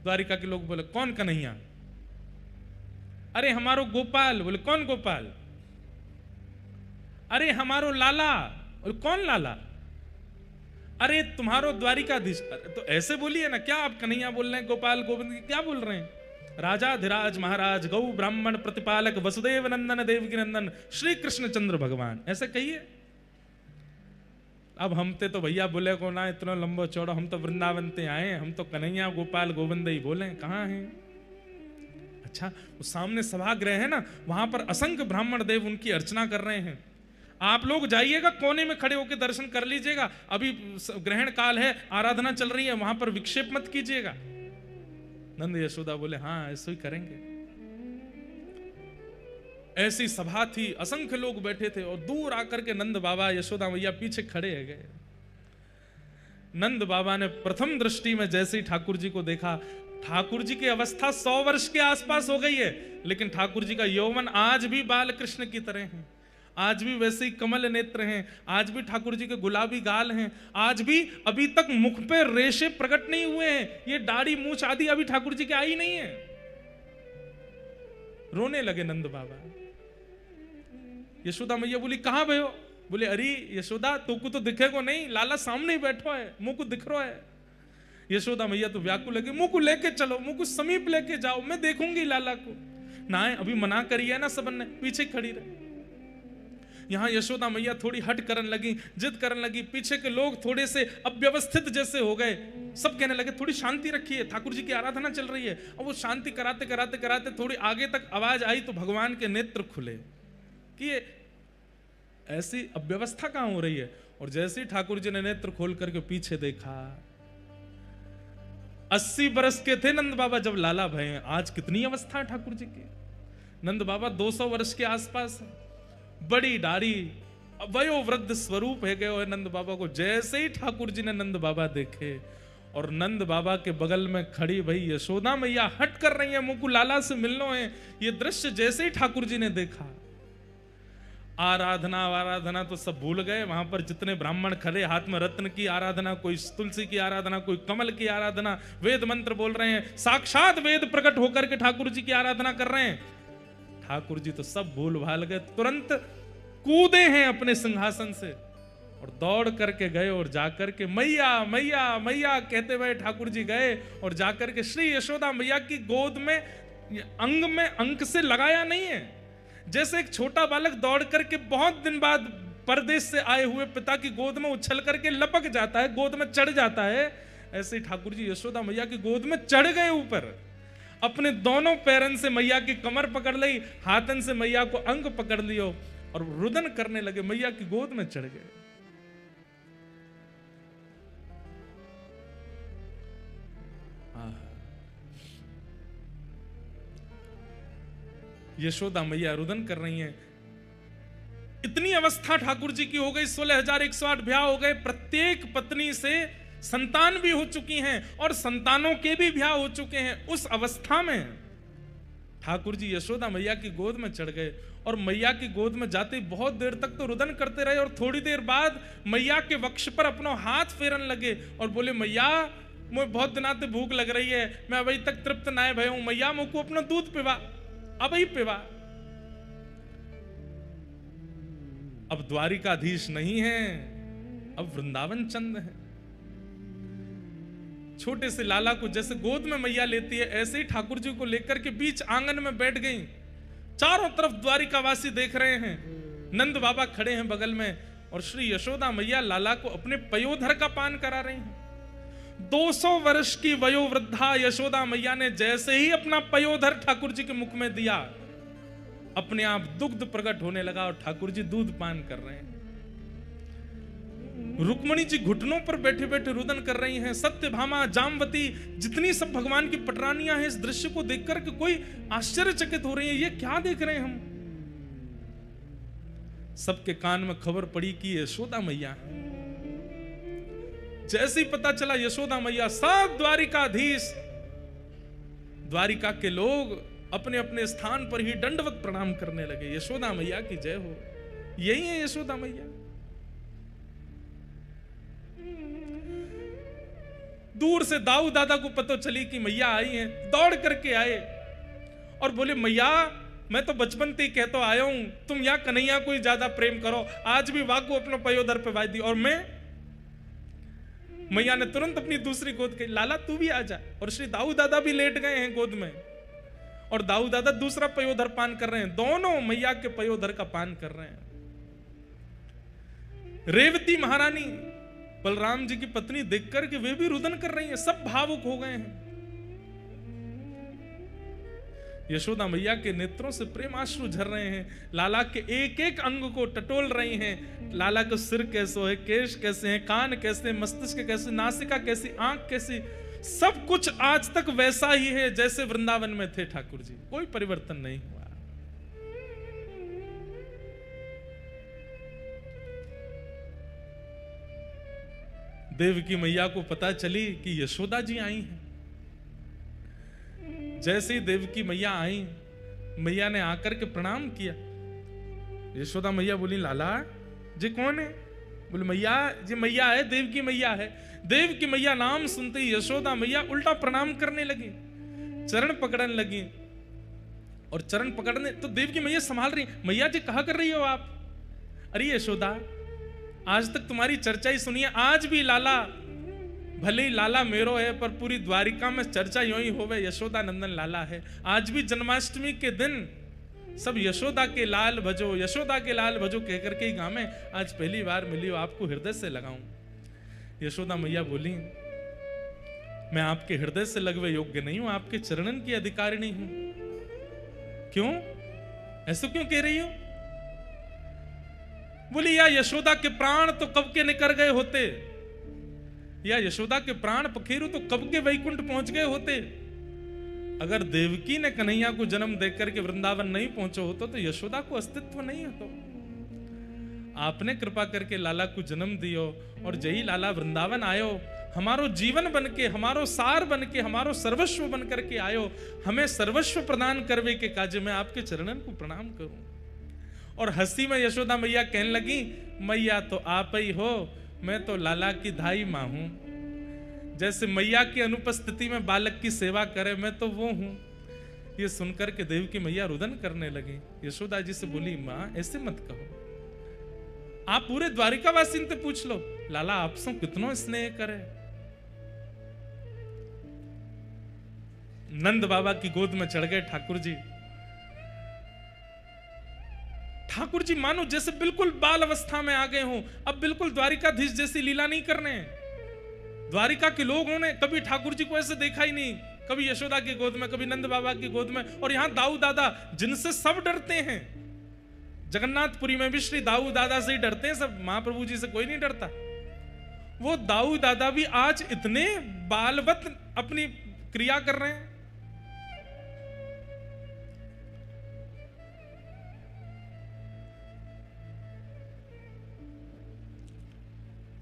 द्वारिका के लोग बोले कौन कन्हैया? अरे हमारो गोपाल। बोले कौन गोपाल? अरे हमारो लाला। और कौन लाला? अरे तुम्हारो द्वारिकाधीश। तो ऐसे बोलिए ना, क्या आप कन्हैया बोल रहे हैं, गोपाल गोविंद क्या बोल रहे हैं? राजा धीराज महाराज गौ ब्राह्मण प्रतिपालक वसुदेव नंदन देवकी नंदन श्री कृष्ण चंद्र भगवान, ऐसे कहिए। अब हम तो भैया बोले को ना इतना लंबो चौड़ा, हम तो वृंदावन ते आए, हम तो कन्हैया गोपाल गोविंद ही बोले, कहाँ हैं? अच्छा, वो सामने सभागृह है ना, वहां पर असंख्य ब्राह्मण देव उनकी अर्चना कर रहे हैं। आप लोग जाइएगा, कोने में खड़े होकर दर्शन कर लीजिएगा, अभी ग्रहण काल है, आराधना चल रही है, वहां पर विक्षेप मत कीजिएगा। नंद यशोदा बोले हाँ ऐसा ही करेंगे। ऐसी सभा थी, असंख्य लोग बैठे थे और दूर आकर के नंद बाबा यशोदा मैया पीछे खड़े है गए। नंद बाबा ने प्रथम दृष्टि में जैसे ही ठाकुर जी को देखा, ठाकुर जी की अवस्था 100 वर्ष के आसपास हो गई है, लेकिन ठाकुर जी का यौवन आज भी बाल कृष्ण की तरह है, आज भी वैसे ही कमल नेत्र हैं, आज भी ठाकुर जी के गुलाबी गाल हैं, आज भी अभी तक मुख पे रेशे प्रकट नहीं हुए हैं, ये दाढ़ी मूछ आदि अभी ठाकुर जी के आई नहीं है। रोने लगे नंद बाबा। यशोदा मैया बोली कहां भयो? बोले अरे यशोदा तुमको तो दिखेगो नहीं, लाला सामने ही बैठो है, मुंह को दिख रहा है। यशोदा मैया तो व्याकुल लगी, मुंह को लेके चलो, मुंह को समीप लेके जाओ, मैं देखूंगी लाला को। ना अभी मना करिए ना, सबन ने पीछे खड़ी रही। यहां यशोदा मैया थोड़ी हट करने लगी, जिद करने लगी, पीछे के लोग थोड़े से अव्यवस्थित जैसे हो गए, सब कहने लगे थोड़ी शांति रखिए, ठाकुर जी की आराधना चल रही है। और वो शांति कराते कराते कराते थोड़ी आगे तक आवाज आई तो भगवान के नेत्र खुले कि ये ऐसी अव्यवस्था कहां हो रही है। और जैसे ही ठाकुर जी ने नेत्र खोल करके पीछे देखा, 80 बरस के थे नंद बाबा जब लाला भये, आज कितनी अवस्था है ठाकुर जी की। नंद बाबा 200 वर्ष के आसपास, बड़ी दाढ़ी, वयोवृद्ध स्वरूप है गए नंद बाबा को। जैसे ही ठाकुर जी ने नंद बाबा देखे और नंद बाबा के बगल में खड़ी भाई यशोदा मैया हट कर रही है, मुंह को लाला से मिलनो है, ये दृश्य जैसे ही ठाकुर जी ने देखा, आराधना तो सब भूल गए। वहां पर जितने ब्राह्मण खड़े, हाथ में रत्न की आराधना, कोई तुलसी की आराधना, कोई कमल की आराधना, वेद मंत्र बोल रहे हैं, साक्षात वेद प्रकट होकर के ठाकुर जी की आराधना कर रहे हैं। ठाकुर जी तो सब भूल भाल गए, तुरंत कूदे हैं अपने सिंहासन से और दौड़ करके गए और जाकर के मैया मैया मैया कहते हुए ठाकुर जी गए और जाकर के श्री यशोदा मैया की गोद में अंक से लगाया नहीं है। जैसे एक छोटा बालक दौड़ करके बहुत दिन बाद परदेश से आए हुए पिता की गोद में उछल करके लपक जाता है, गोद में चढ़ जाता है, ऐसे ही ठाकुर जी यशोदा मैया की गोद में चढ़ गए ऊपर। अपने दोनों पैरन से मैया की कमर पकड़ ली, हाथन से मैया को अंग पकड़ लियो और रुदन करने लगे, मैया की गोद में चढ़ गए। यशोदा मैया रुदन कर रही हैं। इतनी अवस्था ठाकुर जी की हो गई, 16,108 ब्याह हो गए, प्रत्येक पत्नी से संतान भी हो चुकी हैं और संतानों के भी ब्याह हो चुके हैं। उस अवस्था में ठाकुर जी यशोदा मैया की गोद में चढ़ गए और मैया की गोद में जाते बहुत देर तक तो रुदन करते रहे और थोड़ी देर बाद मैया के वक्ष पर अपना हाथ फेरन लगे और बोले मैया मुझे बहुत दिनाते भूख लग रही है, मैं अभी तक तृप्त ना भय हूं, मैया मुझको अपना दूध पिवा, अब ही पिवा। अब द्वारिकाधीश नहीं है, अब वृंदावन चंद है। छोटे से लाला को जैसे गोद में मैया लेती है, ऐसे ही ठाकुर जी को लेकर के बीच आंगन में बैठ गई। चारों तरफ द्वारिकावासी देख रहे हैं, नंद बाबा खड़े हैं बगल में और श्री यशोदा मैया लाला को अपने पयोधर का पान करा रही हैं। 200 वर्ष की वयोवृद्धा यशोदा मैया ने जैसे ही अपना पयोधर ठाकुर जी के मुख में दिया, अपने आप दुग्ध प्रकट होने लगा और ठाकुर जी दूध पान कर रहे हैं। रुक्मणी जी घुटनों पर बैठे बैठे रुदन कर रही हैं। सत्यभामा, जामवती, जितनी सब भगवान की पटरानियां हैं, इस दृश्य को देखकर के कोई आश्चर्यचकित हो रही है, ये क्या देख रहे हैं हम। सबके कान में खबर पड़ी कि यशोदा मैया है। जैसे ही पता चला यशोदा मैया, सब द्वारिकाधीश, द्वारिका के लोग अपने अपने स्थान पर ही दंडवत प्रणाम करने लगे। यशोदा मैया की जय हो। यही है यशोदा मैया। दूर से दाऊ दादा को पता चली कि मैया आई हैं, दौड़ करके आए और बोले मैया मैं तो बचपन से ही कहता आया हूं, तुम या कन्हैया को ही ज्यादा प्रेम करो, आज भी वाकू अपना पयोधर पे वाई दी। और मैं, मैया ने तुरंत अपनी दूसरी गोद कही, लाला तू भी आ जा। और श्री दाऊ दादा भी लेट गए हैं गोद में और दाऊ दादा दूसरा पयोधर पान कर रहे हैं। दोनों मैया के पयोधर का पान कर रहे हैं। रेवती महारानी बलराम जी की पत्नी देखकर के वे भी रुदन कर रही हैं, सब भावुक हो गए हैं। यशोदा मैया के नेत्रों से प्रेमाश्रु झर रहे हैं। लाला के एक एक अंग को टटोल रही हैं। लाला का सिर कैसे है, केश कैसे हैं, कान कैसे, मस्तिष्क कैसे, नासिका कैसी, आंख कैसी, सब कुछ आज तक वैसा ही है जैसे वृंदावन में थे ठाकुर जी, कोई परिवर्तन नहीं हुआ। देवकी मैया को पता चली कि यशोदा जी आई हैं। जैसे ही देवकी मैया आई, मैया ने आकर के प्रणाम किया। यशोदा मैया बोली, लाला जी कौन है? बोले मैया जी मैया है, देवकी मैया है। देवकी मैया नाम सुनते ही यशोदा मैया उल्टा प्रणाम करने लगी, चरण पकड़ने लगी। और चरण पकड़ने तो देवकी मैया संभाल रही, मैया जी कहा कर रही हो आप? अरे यशोदा, आज तक तुम्हारी चर्चा ही सुनी है, आज भी लाला, भले ही लाला मेरो है पर पूरी द्वारिका में चर्चा यूं ही होवे, यशोदा नंदन लाला है। आज भी जन्माष्टमी के दिन सब यशोदा के लाल भजो, यशोदा के लाल भजो कहकर के ही गावे। आज पहली बार मिली हो, आपको हृदय से लगाऊं। यशोदा मैया बोली, मैं आपके हृदय से लगवे योग्य नहीं हूं, आपके चरणन की अधिकारिणी हूं। क्यों? ऐसा क्यों कह रही हो? बोली, या यशोदा के प्राण तो कब के निकल गए होते, या यशोदा के प्राण पखेरु तो कब के वैकुंठ पहुंच गए होते। अगर देवकी ने कन्हैया को जन्म देकर के वृंदावन नहीं पहुंचे होते तो यशोदा को अस्तित्व नहीं होता। आपने कृपा करके लाला को जन्म दियो, और जही लाला वृंदावन आयो, हमारो जीवन बन के, हमारो सार बन के, हमारो सर्वस्व बन करके आयो, हमें सर्वस्व प्रदान करवे के काजे में आपके चरणन को प्रणाम करूं। और हंसी में यशोदा मैया कहने लगी, मैया तो आप ही हो, मैं तो लाला की धाई मां हूं। जैसे मैया की अनुपस्थिति में बालक की सेवा करे, मैं तो वो हूं। ये सुनकर के देवकी मैया रुदन करने लगी। यशोदा जी से बोली, मां ऐसे मत कहो, आप पूरे द्वारिकावासी से पूछ लो, लाला आपसे कितनो स्नेह करे। नंद बाबा की गोद में चढ़ गए ठाकुर जी। ठाकुर जी मानो जैसे बिल्कुल बाल अवस्था में आ गए हों, अब बिल्कुल द्वारिकाधीश जैसी लीला नहीं करने। द्वारिका के लोगों ने कभी ठाकुर जी को ऐसे देखा ही नहीं, कभी यशोदा की गोद में, कभी नंद बाबा की गोद में, और यहां दाऊ दादा जिनसे सब डरते हैं। जगन्नाथपुरी में भी श्री दाऊ दादा से ही डरते हैं सब, महाप्रभु जी से कोई नहीं डरता। वो दाऊ दादा भी आज इतने बालवत अपनी क्रिया कर रहे हैं।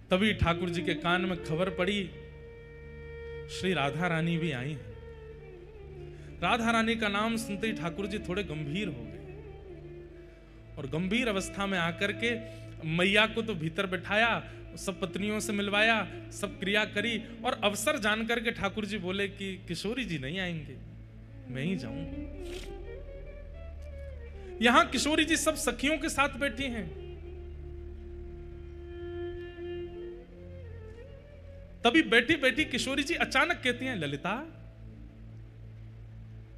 तभी ठाकुर जी के कान में खबर पड़ी, श्री राधा रानी भी आई हैं। राधा रानी का नाम सुनते ही ठाकुर जी थोड़े गंभीर हो गए, और गंभीर अवस्था में आकर के मैया को तो भीतर बिठाया, सब पत्नियों से मिलवाया, सब क्रिया करी, और अवसर जानकर के ठाकुर जी बोले कि किशोरी जी नहीं आएंगे, मैं ही जाऊंगा। यहां किशोरी जी सब सखियों के साथ बैठी हैं। तभी बैठी बैठी किशोरी जी अचानक कहती हैं, ललिता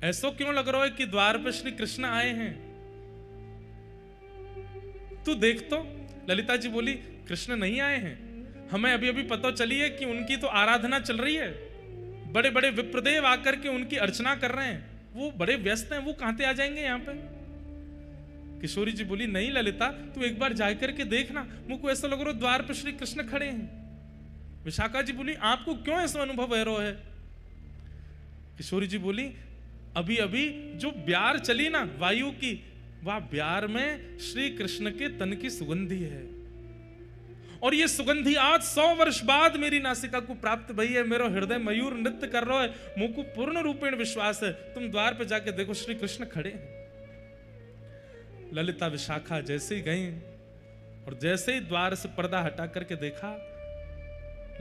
ऐसो क्यों लग रहा है कि द्वार पर श्री कृष्ण आए हैं? तू देख तो। ललिता जी बोली, कृष्ण नहीं आए हैं, हमें अभी अभी पता चली है कि उनकी तो आराधना चल रही है, बड़े बड़े विप्रदेव आकर के उनकी अर्चना कर रहे हैं, वो बड़े व्यस्त हैं, वो कहां से आ जाएंगे यहाँ पे। किशोरी जी बोली, नहीं ललिता, तू एक बार जाकर के देखना, मुझको ऐसा लग रहा है द्वार पर श्री कृष्ण खड़े हैं। विशाखा जी बोली, आपको क्यों ऐसा अनुभव हो रहा है? किशोरी जी बोली, अभी अभी जो ब्यार चली ना वायु की, वह ब्यार में श्री कृष्ण के तन की सुगंधी है, और ये सुगंधी आज 100 वर्ष बाद मेरी नासिका को प्राप्त भई है। मेरा हृदय मयूर नृत्य कर रहा है, मुझको पूर्ण रूपेण विश्वास है। तुम द्वार पे जाके देखो, श्री कृष्ण खड़े हैं। ललिता विशाखा जैसे ही गई, और जैसे ही द्वार से पर्दा हटा करके देखा,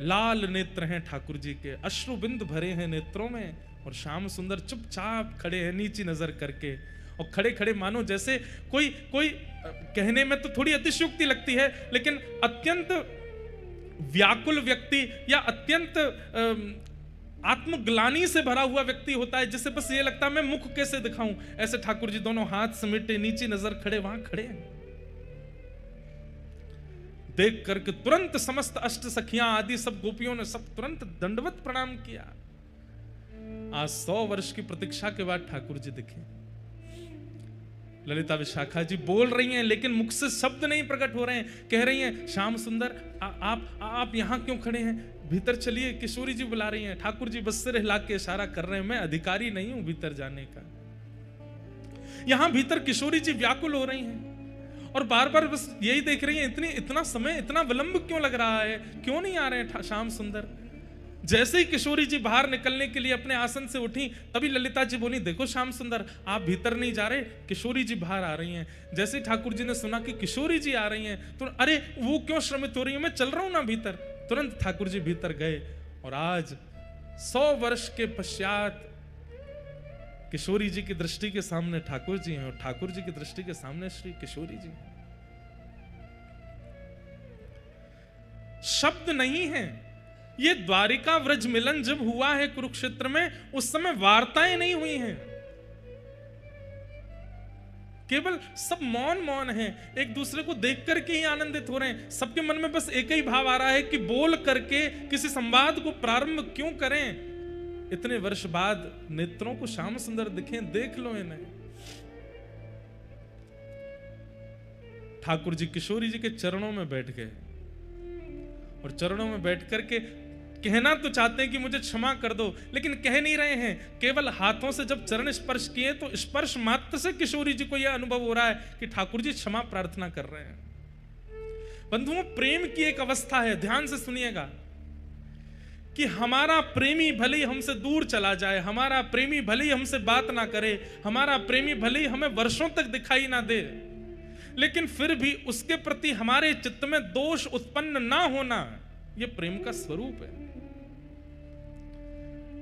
लाल नेत्र हैं ठाकुर जी के, अश्रु बिंदु भरे हैं नेत्रों में, और श्याम सुंदर चुपचाप खड़े हैं नीची नजर करके। और खड़े खड़े मानो जैसे कोई कहने में तो थोड़ी अतिशयोक्ति लगती है, लेकिन अत्यंत व्याकुल व्यक्ति या अत्यंत आत्मग्लानि से भरा हुआ व्यक्ति होता है, जिससे बस ये लगता है मैं मुख कैसे दिखाऊं। ऐसे ठाकुर जी दोनों हाथ समेटे नीची नजर खड़े वहां खड़े हैं। देख करके तुरंत समस्त अष्ट सखियां आदि सब गोपियों ने सब तुरंत दंडवत प्रणाम किया। आज 100 वर्ष की प्रतीक्षा के बाद ठाकुर जी दिखे। ललिता विशाखा जी बोल रही हैं, लेकिन मुख से शब्द नहीं प्रकट हो रहे हैं। कह रही हैं, श्याम सुंदर आप यहां क्यों खड़े हैं? भीतर चलिए, किशोरी जी बुला रही हैं। ठाकुर जी बस सिर हिला के इशारा कर रहे हैं, मैं अधिकारी नहीं हूं भीतर जाने का। यहां भीतर किशोरी जी व्याकुल हो रही हैं, और बार बार बस यही देख रही हैं, इतना समय, इतना विलंब क्यों लग रहा है, क्यों नहीं आ रहे हैं श्याम सुंदर। जैसे ही किशोरी जी बाहर निकलने के लिए अपने आसन से उठी, तभी ललिता जी बोली, देखो श्याम सुंदर, आप भीतर नहीं जा रहे, किशोरी जी बाहर आ रही हैं। जैसे ही ठाकुर जी ने सुना कि किशोरी जी आ रही हैं, तो अरे वो क्यों श्रमित हो रही है, मैं चल रहा हूं ना भीतर। तुरंत ठाकुर जी भीतर गए और आज 100 वर्ष के पश्चात किशोरी जी की दृष्टि के सामने ठाकुर जी हैं और ठाकुर जी की दृष्टि के सामने श्री किशोरी जी। शब्द नहीं है। ये द्वारिका व्रज मिलन जब हुआ है कुरुक्षेत्र में, उस समय वार्ताएं नहीं हुई हैं, केवल सब मौन मौन है, एक दूसरे को देख करके ही आनंदित हो रहे हैं। सबके मन में बस एक ही भाव आ रहा है कि बोल करके किसी संवाद को प्रारंभ क्यों करें। इतने वर्ष बाद नेत्रों को श्याम सुंदर दिखें, देख लो इन्हें। ठाकुर जी किशोरी जी के चरणों में बैठ गए और चरणों में बैठ करके कहना तो चाहते हैं कि मुझे क्षमा कर दो, लेकिन कह नहीं रहे हैं। केवल हाथों से जब चरण स्पर्श किए तो स्पर्श मात्र से किशोरी जी को यह अनुभव हो रहा है कि ठाकुर जी क्षमा प्रार्थना कर रहे हैं। बंधुओं, प्रेम की एक अवस्था है, ध्यान से सुनिएगा, कि हमारा प्रेमी भले ही हमसे दूर चला जाए, हमारा प्रेमी भले ही हमसे बात ना करे, हमारा प्रेमी भले ही हमें वर्षों तक दिखाई ना दे, लेकिन फिर भी उसके प्रति हमारे चित्त में दोष उत्पन्न ना होना, यह प्रेम का स्वरूप है।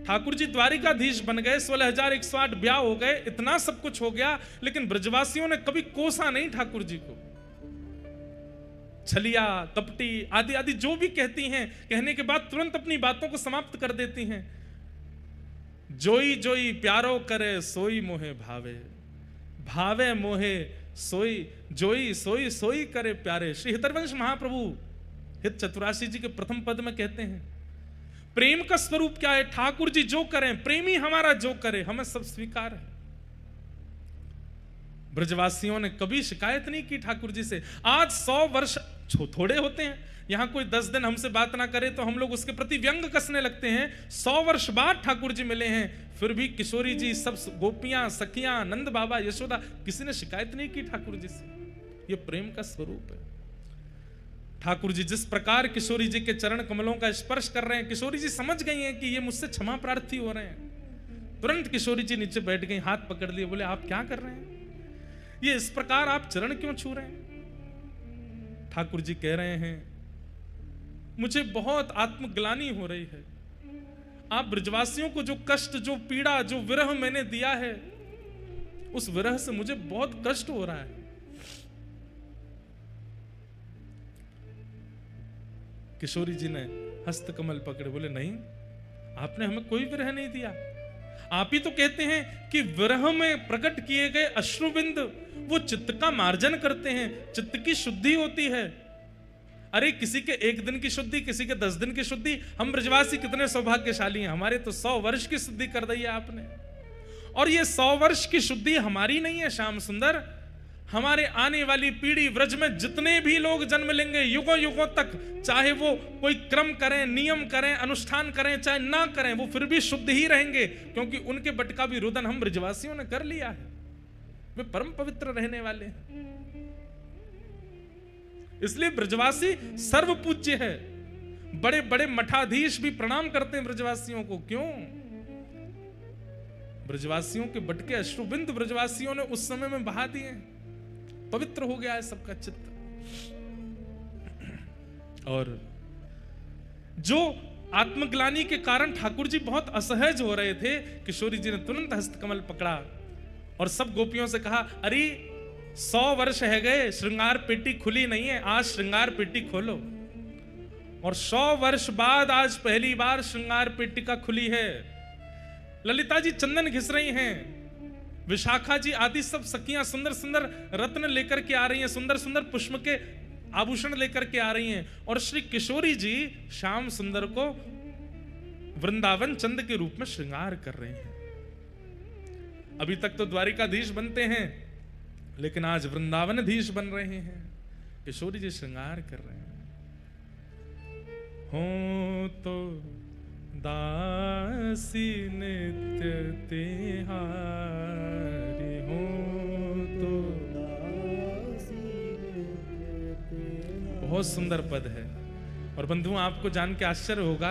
ठाकुर जी द्वारिकाधीश बन गए, 16,108 ब्याह हो गए, इतना सब कुछ हो गया, लेकिन ब्रजवासियों ने कभी कोसा नहीं ठाकुर जी को। छलिया, कपटी आदि आदि जो भी कहती हैं, कहने के बाद तुरंत अपनी बातों को समाप्त कर देती हैं। जोई जोई प्यारो करे सोई मोहे भावे, भावे मोहे सोई, जोई सोई सोई करे प्यारे। श्री हितरवंश महाप्रभु हित चतुराशी जी के प्रथम पद में कहते हैं, प्रेम का स्वरूप क्या है? ठाकुर जी जो करें, प्रेमी हमारा जो करे, हमें सब स्वीकार है। ब्रजवासियों ने कभी शिकायत नहीं की ठाकुर जी से। आज 100 वर्ष थोड़े होते हैं, यहां कोई 10 दिन हमसे बात ना करे तो हम लोग उसके प्रति व्यंग कसने लगते हैं। 100 वर्ष बाद ठाकुर जी मिले हैं, फिर भी किशोरी जी, सब गोपियां, सखियां, नंद बाबा, यशोदा, किसी ने शिकायत नहीं की ठाकुर जी से। यह प्रेम का स्वरूप है। ठाकुर जी जिस प्रकार किशोरी जी के चरण कमलों का स्पर्श कर रहे हैं, किशोरी जी समझ गई हैं कि ये मुझसे क्षमा प्रार्थी हो रहे हैं। तुरंत किशोरी जी नीचे बैठ गई, हाथ पकड़ लिए, बोले आप क्या कर रहे हैं, ये इस प्रकार आप चरण क्यों छू रहे हैं? ठाकुर जी कह रहे हैं, मुझे बहुत आत्मग्लानि हो रही है। आप ब्रजवासियों को जो कष्ट, जो पीड़ा, जो विरह मैंने दिया है, उस विरह से मुझे बहुत कष्ट हो रहा है। किशोरी जी ने हस्त कमल पकड़े, बोले नहीं, आपने हमें कोई विरह नहीं दिया। आप ही तो कहते हैं कि विरह में प्रकट किए गए अश्रुबिंद वो चित्त का मार्जन करते हैं, चित्त की शुद्धि होती है। अरे किसी के 1 दिन की शुद्धि, किसी के 10 दिन की शुद्धि, हम ब्रजवासी कितने सौभाग्यशाली हैं, हमारे तो 100 वर्ष की शुद्धि कर दी है आपने। और ये 100 वर्ष की शुद्धि हमारी नहीं है श्याम सुंदर, हमारे आने वाली पीढ़ी व्रज में जितने भी लोग जन्म लेंगे युगों युगों तक, चाहे वो कोई क्रम करें, नियम करें, अनुष्ठान करें, चाहे ना करें, वो फिर भी शुद्ध ही रहेंगे, क्योंकि उनके बट का भी रुदन हम ब्रजवासियों ने कर लिया है। वे परम पवित्र रहने वाले हैं। इसलिए ब्रजवासी सर्व पूज्य है। बड़े बड़े मठाधीश भी प्रणाम करते हैं ब्रजवासियों को। क्यों? ब्रजवासियों के बट के अश्रुबिंद ब्रजवासियों ने उस समय में बहा दिए, पवित्र हो गया है सबका चित्त। और जो आत्मग्लानि के कारण ठाकुर जी बहुत असहज हो रहे थे, किशोरी जी ने तुरंत हस्तकमल पकड़ा और सब गोपियों से कहा, अरे 100 वर्ष है गए, श्रृंगार पेटी खुली नहीं है, आज श्रृंगार पेटी खोलो। और 100 वर्ष बाद आज पहली बार श्रृंगार पेटिका खुली है। ललिता जी चंदन घिस रही हैं, विशाखा जी आदि सब सखियां सुंदर सुंदर रत्न लेकर के आ रही हैं, सुंदर सुंदर पुष्प के आभूषण लेकर के आ रही हैं। और श्री किशोरी जी श्याम सुंदर को वृंदावन चंद के रूप में श्रृंगार कर रहे हैं। अभी तक तो द्वारिकाधीश बनते हैं, लेकिन आज वृंदावनधीश बन रहे हैं। किशोरी जी श्रृंगार कर रहे हैं। हो तो दासी नित्य तिहारी, हो तो दासी बहुत सुंदर पद है। और बंधुओं, आपको जान के आश्चर्य होगा,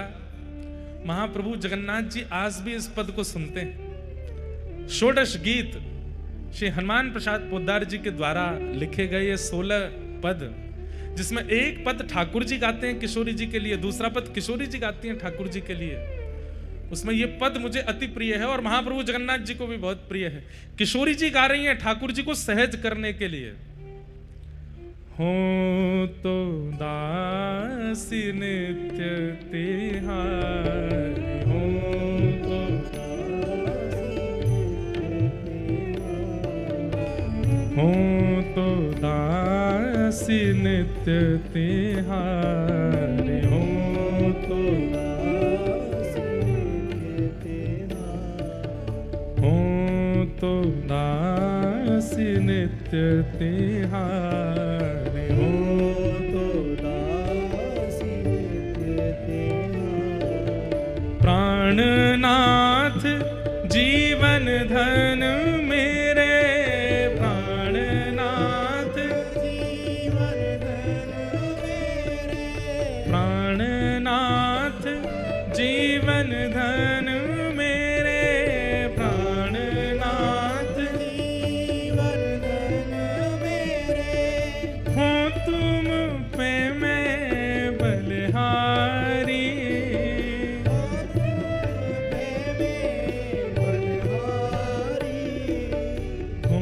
महाप्रभु जगन्नाथ जी आज भी इस पद को सुनते हैं। षोडश गीत श्री हनुमान प्रसाद पोद्दार जी के द्वारा लिखे गए ये 16 पद, जिसमें एक पद ठाकुर जी गाते हैं किशोरी जी के लिए, दूसरा पद किशोरी जी गाती हैं ठाकुर जी के लिए, उसमें ये पद मुझे अति प्रिय है और महाप्रभु जगन्नाथ जी को भी बहुत प्रिय है। किशोरी जी गा रही हैं ठाकुर जी को सहज करने के लिए। हो तो दासी नित्य तिहारी, हो तो दासी नित्य तिहारी, हो तो दासी नित्य तिहारी, हो तो दासी नित्य तिहारी। प्राणनाथ जीवन धन मेरे, प्राणनाथ जीवन धन मेरे, प्राणनाथ जीवन धन मेरे, प्राणनाथ जीवन धन मेरे। हो तुम पे मैं बलिहारी, हो तुम पे मैं बलिहारी, हो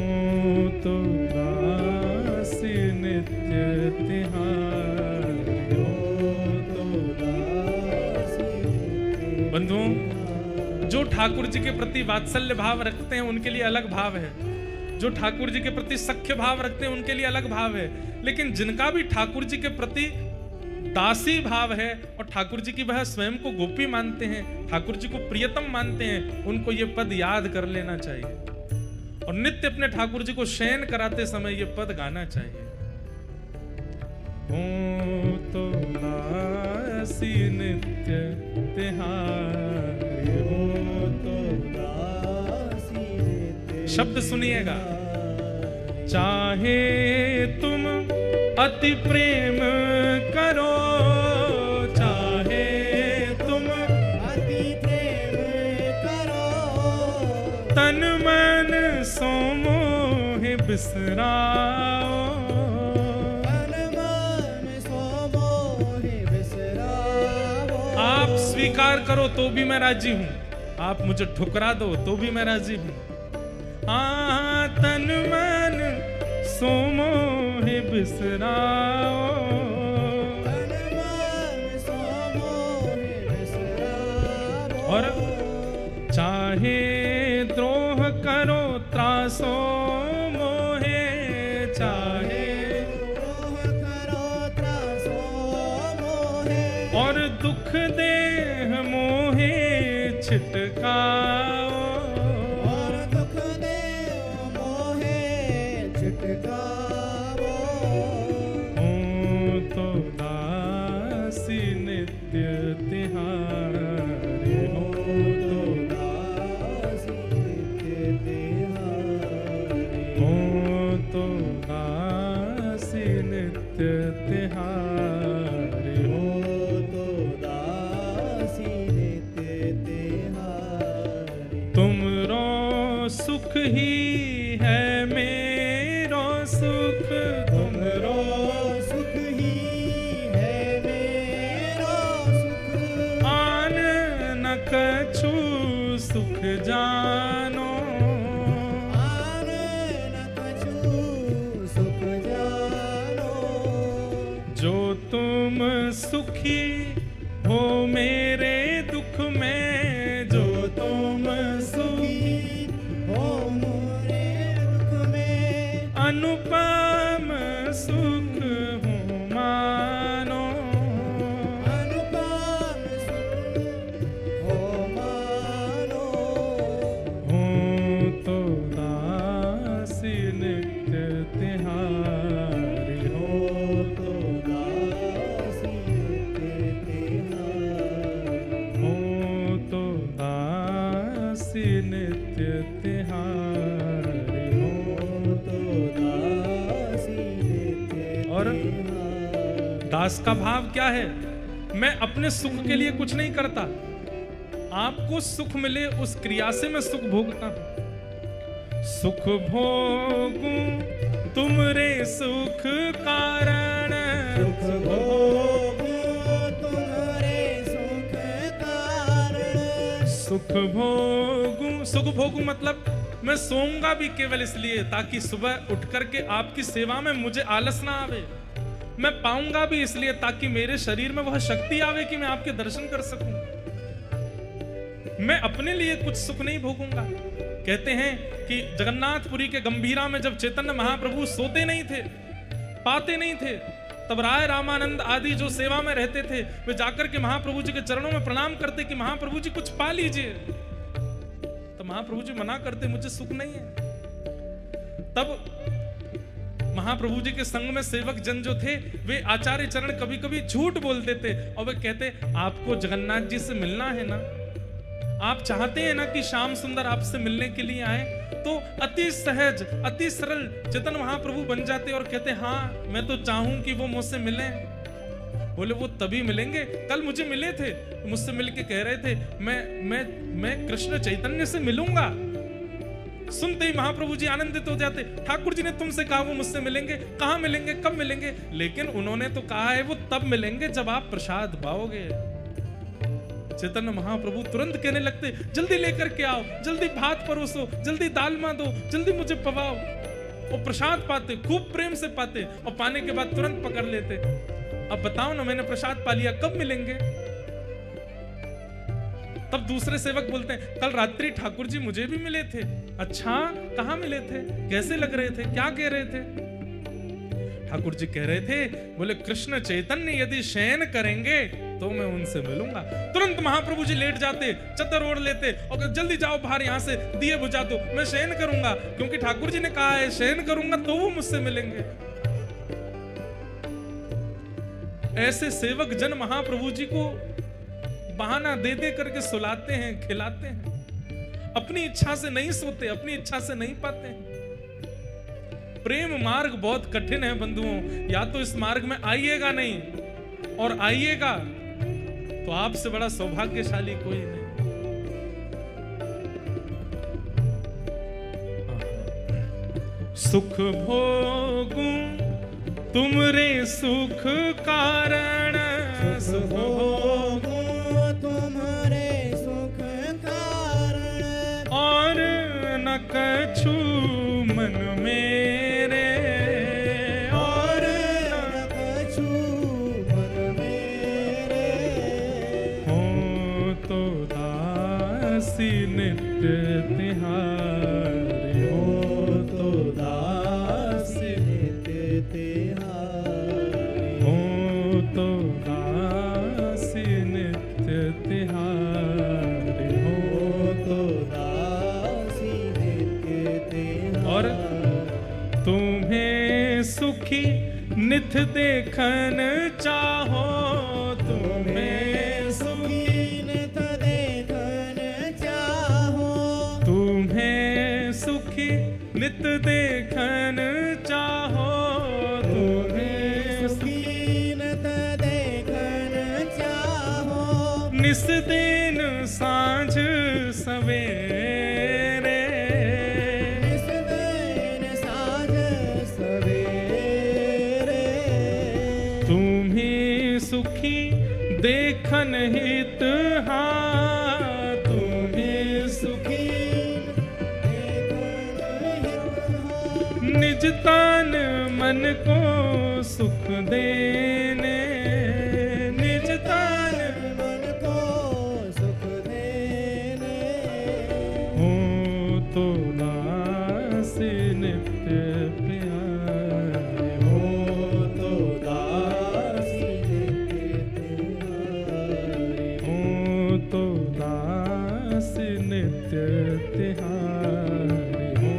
तो दासी नित्य तिहारी, हो तो दासी। बंधुओं, जो ठाकुर जी के प्रति वात्सल्य भाव रखते हैं उनके लिए अलग भाव है, जो ठाकुर जी के प्रति सख्य भाव रखते हैं उनके लिए अलग भाव है, लेकिन जिनका भी ठाकुर जी के प्रति दासी भाव है और ठाकुर जी की वह स्वयं को गोपी मानते हैं, ठाकुर जी को प्रियतम मानते हैं, उनको ये पद याद कर लेना चाहिए और नित्य अपने ठाकुर जी को शयन कराते समय ये पद गाना चाहिए। हो तो दासी नित्य तिहारी, हो तो दासी नित्य। शब्द सुनिएगा, चाहे तुम अति प्रेम करो, चाहे तुम अति प्रेम करो, तन मन सो मोह बिसराओ, तन मन सो मोह बिसराओ। आप स्वीकार करो तो भी मैं राजी हूं, आप मुझे ठुकरा दो तो भी मैं राजी हूं। तन मन सो मोह बिसराओ, तन मन सो मोह बिसराओ। और चाहे द्रोह करो त्रासो मोहे, चाहे द्रोह करो त्रासो मोहे, और दुख देह मोहे छिटकाओ, और दुख देह मोहे छिटकाओ। हो तो दासी नित्य तिहारी, हो तो दासी नित्य तिहारी, हो तो दासी नित्य तिहारी, हो तो दासी नित्य तिहारी। तुमरो सुख ही है मेरो सुख, तुमरो सुख ही है मेरो सुख, आन न कछु सुख जानो, आन न कछु सुख जानो। जो तुम सुखी हो मेरे दुख में, जो तुम सुखी हो मेरे दुख में, अनुपम सुख हो मानो, अनुपम सुख हो मानो। हो तो दासी नित्य तिहारी, हो तो दासी नित्य तिहारी, हो तो दासी नित्य तिहारी, हो तो दासी नित्य। और दास का भाव क्या है? मैं अपने सुख के लिए कुछ नहीं करता, आपको सुख मिले उस क्रिया से मैं सुख भोगता हूं। सुख भोगूं तुमरे सुख कारण, सुख भोगूं तुम्हारे सुख कारण। सुख भोगूं, सुख भोगूं मतलब मैं सोऊंगा भी केवल इसलिए ताकि सुबह उठ करके आपकी सेवा में मुझे आलस ना आवे। मैं पाऊंगा भी इसलिए ताकि मेरे शरीर में वह शक्ति आवे कि मैं आपके दर्शन कर सकूं। मैं अपने लिए कुछ सुख नहीं भोगूंगा। कहते हैं कि जगन्नाथपुरी के गंभीरा में जब चैतन्य महाप्रभु सोते नहीं थे, पाते नहीं थे, तब राय रामानंद आदि जो सेवा में रहते थे वे जाकर के महाप्रभु जी के चरणों में प्रणाम करते कि महाप्रभु जी कुछ पा लीजिए। तो महाप्रभु जी मना करते, मुझे सुख नहीं है। तब महाप्रभु जी के संग में सेवक जन जो थे वे आचार्य चरण कभी कभी झूठ बोलते थे और वे कहते, आपको जगन्नाथ जी से मिलना है ना, आप चाहते हैं ना कि श्याम सुंदर आपसे मिलने के लिए आए, तो अति सहज अति सरल चेतन महाप्रभु बन जाते और कहते, हाँ मैं तो चाहूं कि वो मुझसे मिले। बोले वो तभी मिलेंगे, कल मुझे मिले थे, मुझसे मिलके कह रहे थे मैं कृष्ण चैतन्य से मिलूंगा। सुनते ही महाप्रभु जी आनंदित हो जाते, ठाकुर जी ने तुमसे कहा वो मुझसे मिलेंगे, कहां मिलेंगे, कब मिलेंगे? लेकिन उन्होंने तो कहा है वो तब मिलेंगे जब आप प्रसाद पाओगे। चैतन्य महाप्रभु तुरंत कहने लगते, जल्दी लेकर के आओ, जल्दी भात परोसो, जल्दी दालमा दो, जल्दी मुझे पवाओ। और प्रसाद पाते, खूब प्रेम से पाते और पाने के बाद तुरंत पकड़ लेते। अब बताओ ना, मैंने प्रसाद पा लिया, कब मिलेंगे? तब दूसरे सेवक बोलते हैं, कल रात्रि ठाकुर जी मुझे भी मिले थे। अच्छा, कहाँ मिले थे, कैसे लग रहे थे, क्या कह रहे थे? ठाकुर जी कह रहे थे, बोले कृष्ण चैतन्य यदि शयन करेंगे तो मैं उनसे मिलूंगा। तुरंत महाप्रभु जी लेट जाते, चद्दर ओढ़ लेते और जल्दी जाओ बाहर, यहां से दिए बुझा दो, मैं शयन करूंगा, क्योंकि ठाकुर जी ने कहा है शयन करूंगा तो वो मुझसे मिलेंगे। ऐसे सेवक जन महाप्रभु जी को बहाना दे दे करके सुलाते हैं, खिलाते हैं। अपनी इच्छा से नहीं सोते, अपनी इच्छा से नहीं पाते हैं। प्रेम मार्ग बहुत कठिन है बंधुओं, या तो इस मार्ग में आइएगा नहीं, और आइएगा तो आपसे बड़ा सौभाग्यशाली कोई नहीं। सुख भोगूं तुमरे सुख कारण, सुख भोगूं तुम्हारे सुख कारण। और न कछु मन मेरे, और न कछु मन मेरे। हो तो दासी नित्य तिहारी, हो तो दासी नित्य तिहारी। हो तो दासी नित्य तिहारी, हो तो दासी नित्य तिहारी। और तुम्हें सुखी नित देखन चाहो, तुम्हें सुखी नित देखन चाहो। तुम्हें सुखी नित देखन चाहो, तुम्हें सुखी नित देखन चाहो। निस दिन सांझ सवेरे, निस दिन साँझ सवेरे। तुम्हें सुखी देखन हित, हाँ तुम्हें सुखी देखन हित। निज तन मन को सुख देने, निज तन मन को सुख देने। हो तो दासी नित्य प्यारे, हो तो दासी नित्य तिहारी। हो तो दासी नित्य तिहारी, हो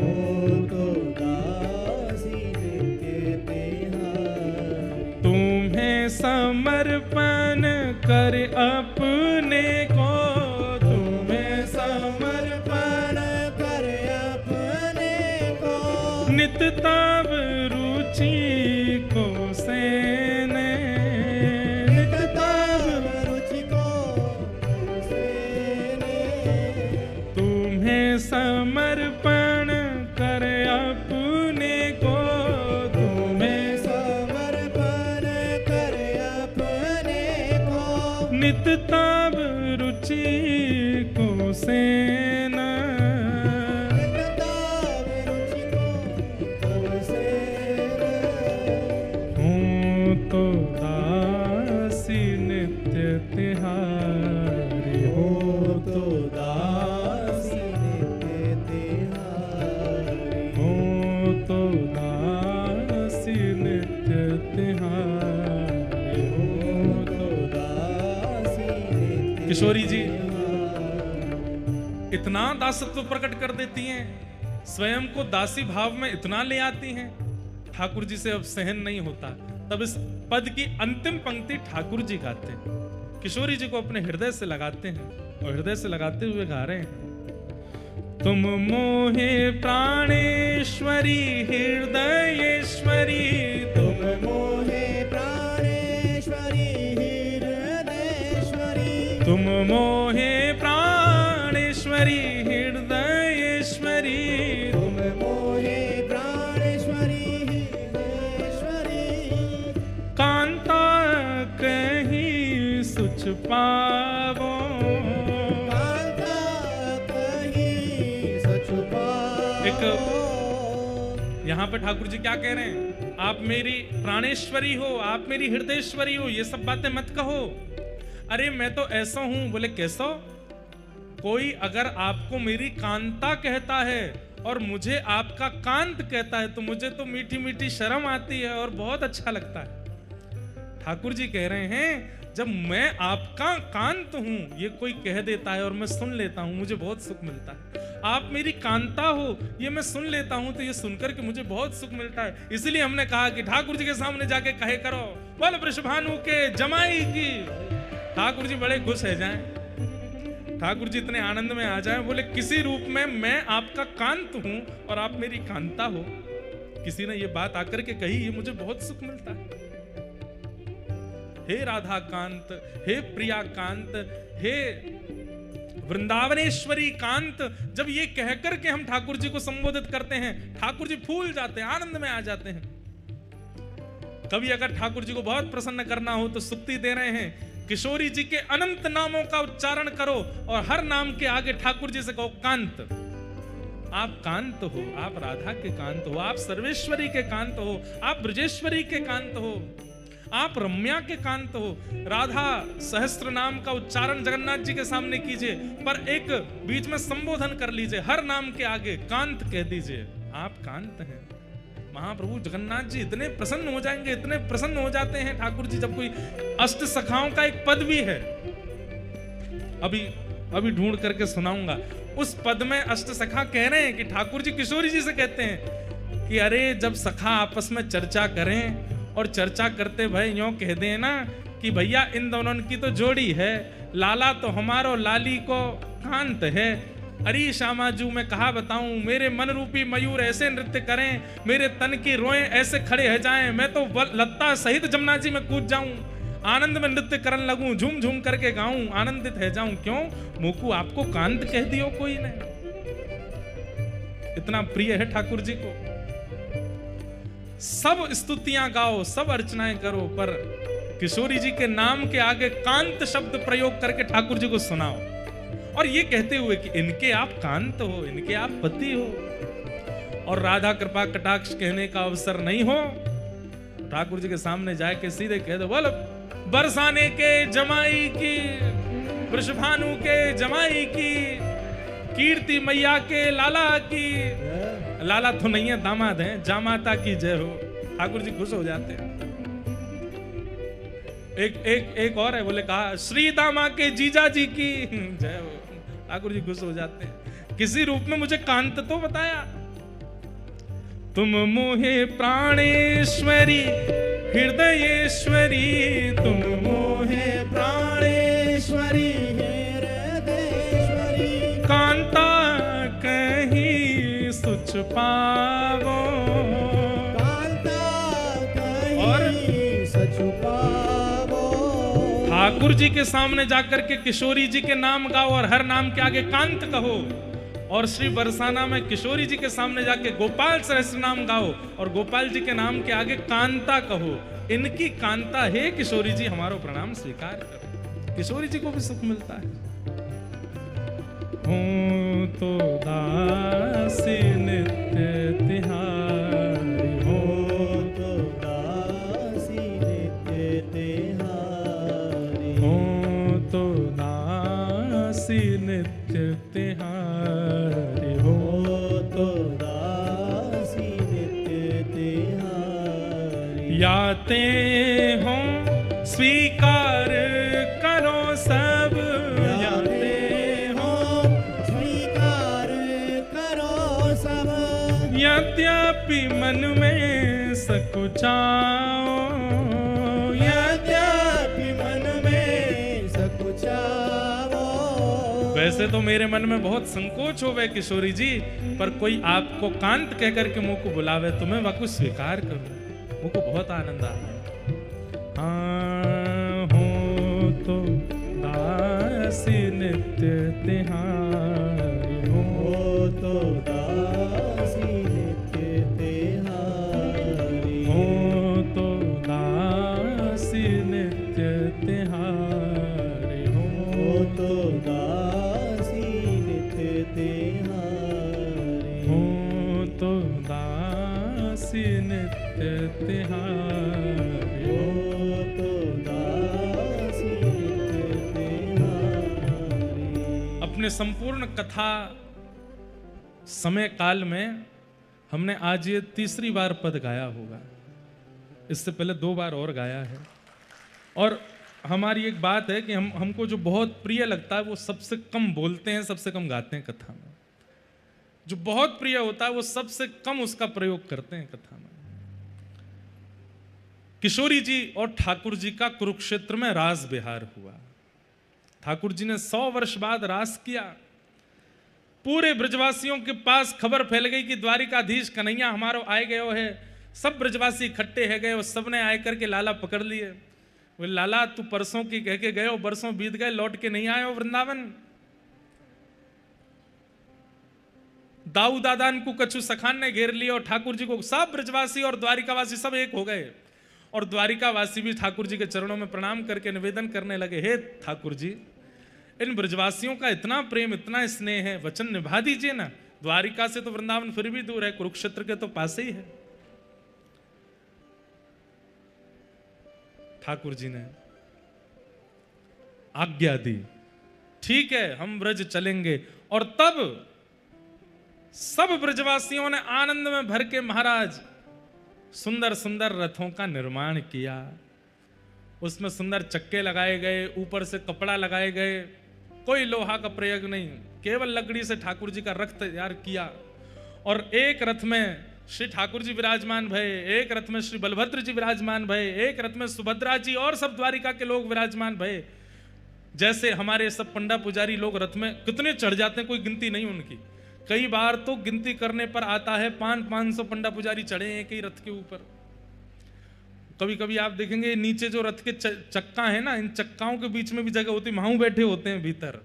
तो दासी नित्य तिहारी। तुम्हें समर्पण कर अपने को, तुम्हें समर्पण कर अपने को। नित तब रुचि को सेने, समर्पण कर अपने को, तुम्हें समर्पण कर अपने को, नित तब रुचि को सेन, ताव रुचि को तव सेन। हूँ तो दासी नित्य तिहारी, हो तो दासी नित्य तिहारी, हो तो दासी नित्य तिहारी, हो तो दासी नित्य किशोरी जी तिहारी। इतना दासत्व प्रकट कर देती हैं, स्वयं को दासी भाव में इतना ले आती हैं, ठाकुर जी से अब सहन नहीं होता। तब इस पद की अंतिम पंक्ति ठाकुर जी गाते हैं, किशोरी जी को अपने हृदय से लगाते हैं और हृदय से लगाते हुए गा रहे हैं, तुम मोहे प्राणेश्वरी हृदयेश्वरी, तुम मोहे प्राणेश्वरी हृदयेश्वरी, तुम मोहे प्राणेश्वरी हृदयेश्वरी, तुम मोहे प्राणेश्वरी हृदयेश्वरी, कांता कहीं सुच पावो, कांता कहीं सच पावो। यहाँ पे ठाकुर जी क्या कह रहे हैं, आप मेरी प्राणेश्वरी हो, आप मेरी हृदयेश्वरी हो, ये सब बातें मत कहो। अरे मैं तो ऐसा हूं। बोले कैसा? कोई अगर आपको मेरी कांता कहता है और मुझे आपका कांत कहता है तो मुझे तो मीठी मीठी शर्म आती है और बहुत अच्छा लगता है। ठाकुर जी कह रहे हैं जब मैं आपका कांत हूं ये कोई कह देता है और मैं सुन लेता हूं, मुझे बहुत सुख मिलता है। आप मेरी कांता हो ये मैं सुन लेता हूं तो ये सुनकर के मुझे बहुत सुख मिलता है। इसलिए हमने कहा कि ठाकुर जी के सामने जाके कहे करो बोल वृषभानु के जमाई की। ठाकुर जी बड़े खुश है जाएं, ठाकुर जी इतने आनंद में आ जाएं। बोले किसी रूप में मैं आपका कांत हूं और आप मेरी कांता हो। किसी ने ये बात आकर के कही, ये मुझे बहुत सुख मिलता है। हे राधा कांत, हे प्रिया कांत, हे वृंदावनेश्वरी कांत, जब ये कहकर के हम ठाकुर जी को संबोधित करते हैं ठाकुर जी फूल जाते हैं, आनंद में आ जाते हैं। कभी अगर ठाकुर जी को बहुत प्रसन्न करना हो तो सुक्ति दे रहे हैं, किशोरी जी के अनंत नामों का उच्चारण करो और हर नाम के आगे ठाकुर जी से कहो कांत। आप कांत हो, आप राधा के कांत हो, आप सर्वेश्वरी के कांत हो, आप ब्रजेश्वरी के कांत हो, आप रम्या के कांत हो। राधा सहस्त्र नाम का उच्चारण जगन्नाथ जी के सामने कीजिए, पर एक बीच में संबोधन कर लीजिए, हर नाम के आगे कांत कह दीजिए, आप कांत हैं। महाप्रभु जगन्नाथ जी इतने प्रसन्न हो जाएंगे, इतने प्रसन्न हो जाते हैं ठाकुर जी। जब कोई अष्ट सखाओं का एक पद भी है, अभी ढूंढ करके सुनाऊंगा। उस पद में अष्ट सखा कह रहे हैं कि ठाकुर जी किशोरी जी से कहते हैं कि अरे जब सखा आपस में चर्चा करें और चर्चा करते भाई यूं कह दें ना कि भैया इन दोनों की तो जोड़ी है, लाला तो हमारो लाली को कांत है। अरे श्यामाजू मैं कहा बताऊं, मेरे मन रूपी मयूर ऐसे नृत्य करें, मेरे तन की रोएं ऐसे खड़े हो जाएं, मैं तो लत्ता सहित जमुना जी में कूद जाऊं, आनंद में नृत्य करने लगूं, झूम झूम करके गाऊं, आनंदित है जाऊं। क्यों मोकू आपको कांत कह दियो कोई ने? इतना प्रिय है ठाकुर जी को। सब स्तुतियां गाओ, सब अर्चनाएं करो, पर किशोरी जी के नाम के आगे कांत शब्द प्रयोग करके ठाकुर जी को सुनाओ, और ये कहते हुए कि इनके आप कांत हो, इनके आप पति हो। और राधा कृपा कटाक्ष कहने का अवसर नहीं हो, ठाकुर जी के सामने जाके सीधे कह दो बोलो बरसाने के जमाई की, वृषभानु के जमाई की, कीर्ति मैया के लाला की। लाला तो नहीं है, दामाद हैं, जामाता की जय हो। ठाकुर जी खुश हो जाते हैं। एक और है, बोले कहा श्री दामा के जीजा जी की जय हो। ठाकुर जी खुश हो जाते हैं। किसी रूप में मुझे कांत तो बताया। तुम मोहे प्राणेश्वरी हृदयेश्वरी, तुम मोहे प्राणेश्वरी हृदयेश्वरी, कांता कहीं सुच पावो, कांता कहीं सच पावो। ठाकुर जी के सामने जाकर के किशोरी जी के नाम गाओ और हर नाम के आगे कांत कहो, और श्री बरसाना में किशोरी जी के सामने जाके गोपाल सहस्त्र नाम गाओ और गोपाल जी के नाम के आगे कांता कहो। इनकी कांता हे किशोरी जी हमारो प्रणाम स्वीकार करो। किशोरी जी को भी सुख मिलता है। हो तो दासी नित्य तिहारी, हो तो दासी नित्य तिहारी, हो तो दासी नित्य तिहारी, हो तो दासी नित्य तिहारी। याते हो स्वीकार करो सब, याते हो स्वीकार करो सब, यद्यपि मन में सकुचाओ, यद्यपि मन में सकुचाओ। वैसे तो मेरे मन में बहुत संकोच हो गए किशोरी जी, पर कोई आपको कांत कहकर के मुंह को बुलावे तो मैं वाकु स्वीकार करूं, मुझको बहुत आनंद आ रहा है। हाँ हो तो दासी नित्य तिहारी, हो तो दासी नित्य तिहारी, हो तो दासी नित्य तिहारी, हो तो दासी नित्य तिहारी, हो तो दासी नित्य तिहारी। हो तो दासी नित्य तिहारी। अपने संपूर्ण कथा समय काल में हमने आज ये तीसरी बार पद गाया होगा, इससे पहले 2 बार और गाया है। और हमारी एक बात है कि हमको जो बहुत प्रिय लगता है वो सबसे कम बोलते हैं, सबसे कम गाते हैं कथा में। जो बहुत प्रिय होता है वो सबसे कम उसका प्रयोग करते हैं कथा में। किशोरी जी और ठाकुर जी का कुरुक्षेत्र में रास बिहार हुआ। ठाकुर जी ने 100 वर्ष बाद रास किया। पूरे ब्रजवासियों के पास खबर फैल गई कि द्वारिकाधीश कन्हैया हमारो आए गयो है। सब ब्रजवासी इकट्ठे है गए और सबने आए करके लाला पकड़ लिए। वो लाला तू परसों की कह के गए, बरसों बीत गए, लौट के नहीं आए हो वृंदावन। दाऊ दादान को कछु सखान ने घेर लिया और ठाकुर जी को सब ब्रजवासी और द्वारिकावासी सब एक हो गए। और द्वारिकावासी भी ठाकुर जी के चरणों में प्रणाम करके निवेदन करने लगे, हे ठाकुर जी, इन ब्रजवासियों का इतना प्रेम, इतना स्नेह है, वचन निभा दीजिए ना। द्वारिका से तो वृंदावन फिर भी दूर है, कुरुक्षेत्र के तो पास ही है। ठाकुर जी ने आज्ञा दी, ठीक है हम ब्रज चलेंगे। और तब सब ब्रजवासियों ने आनंद में भर के महाराज सुंदर सुंदर रथों का निर्माण किया। उसमें सुंदर चक्के लगाए गए, ऊपर से कपड़ा लगाए गए, कोई लोहा का प्रयोग नहीं, केवल लकड़ी से ठाकुर जी का रथ तैयार किया। और एक रथ में श्री ठाकुर जी विराजमान भये, एक रथ में श्री बलभद्र जी विराजमान भये, एक रथ में सुभद्रा जी और सब द्वारिका के लोग विराजमान भये। जैसे हमारे सब पंडा पुजारी लोग रथ में कितने चढ़ जाते हैं, कोई गिनती नहीं उनकी। कई बार तो गिनती करने पर आता है 500-500 पंडा पुजारी चढ़े हैं एक ही रथ के ऊपर। कभी कभी आप देखेंगे नीचे जो रथ के चक्का है ना, इन चक्काओं के बीच में भी जगह होती है, वहां बैठे होते हैं भीतर।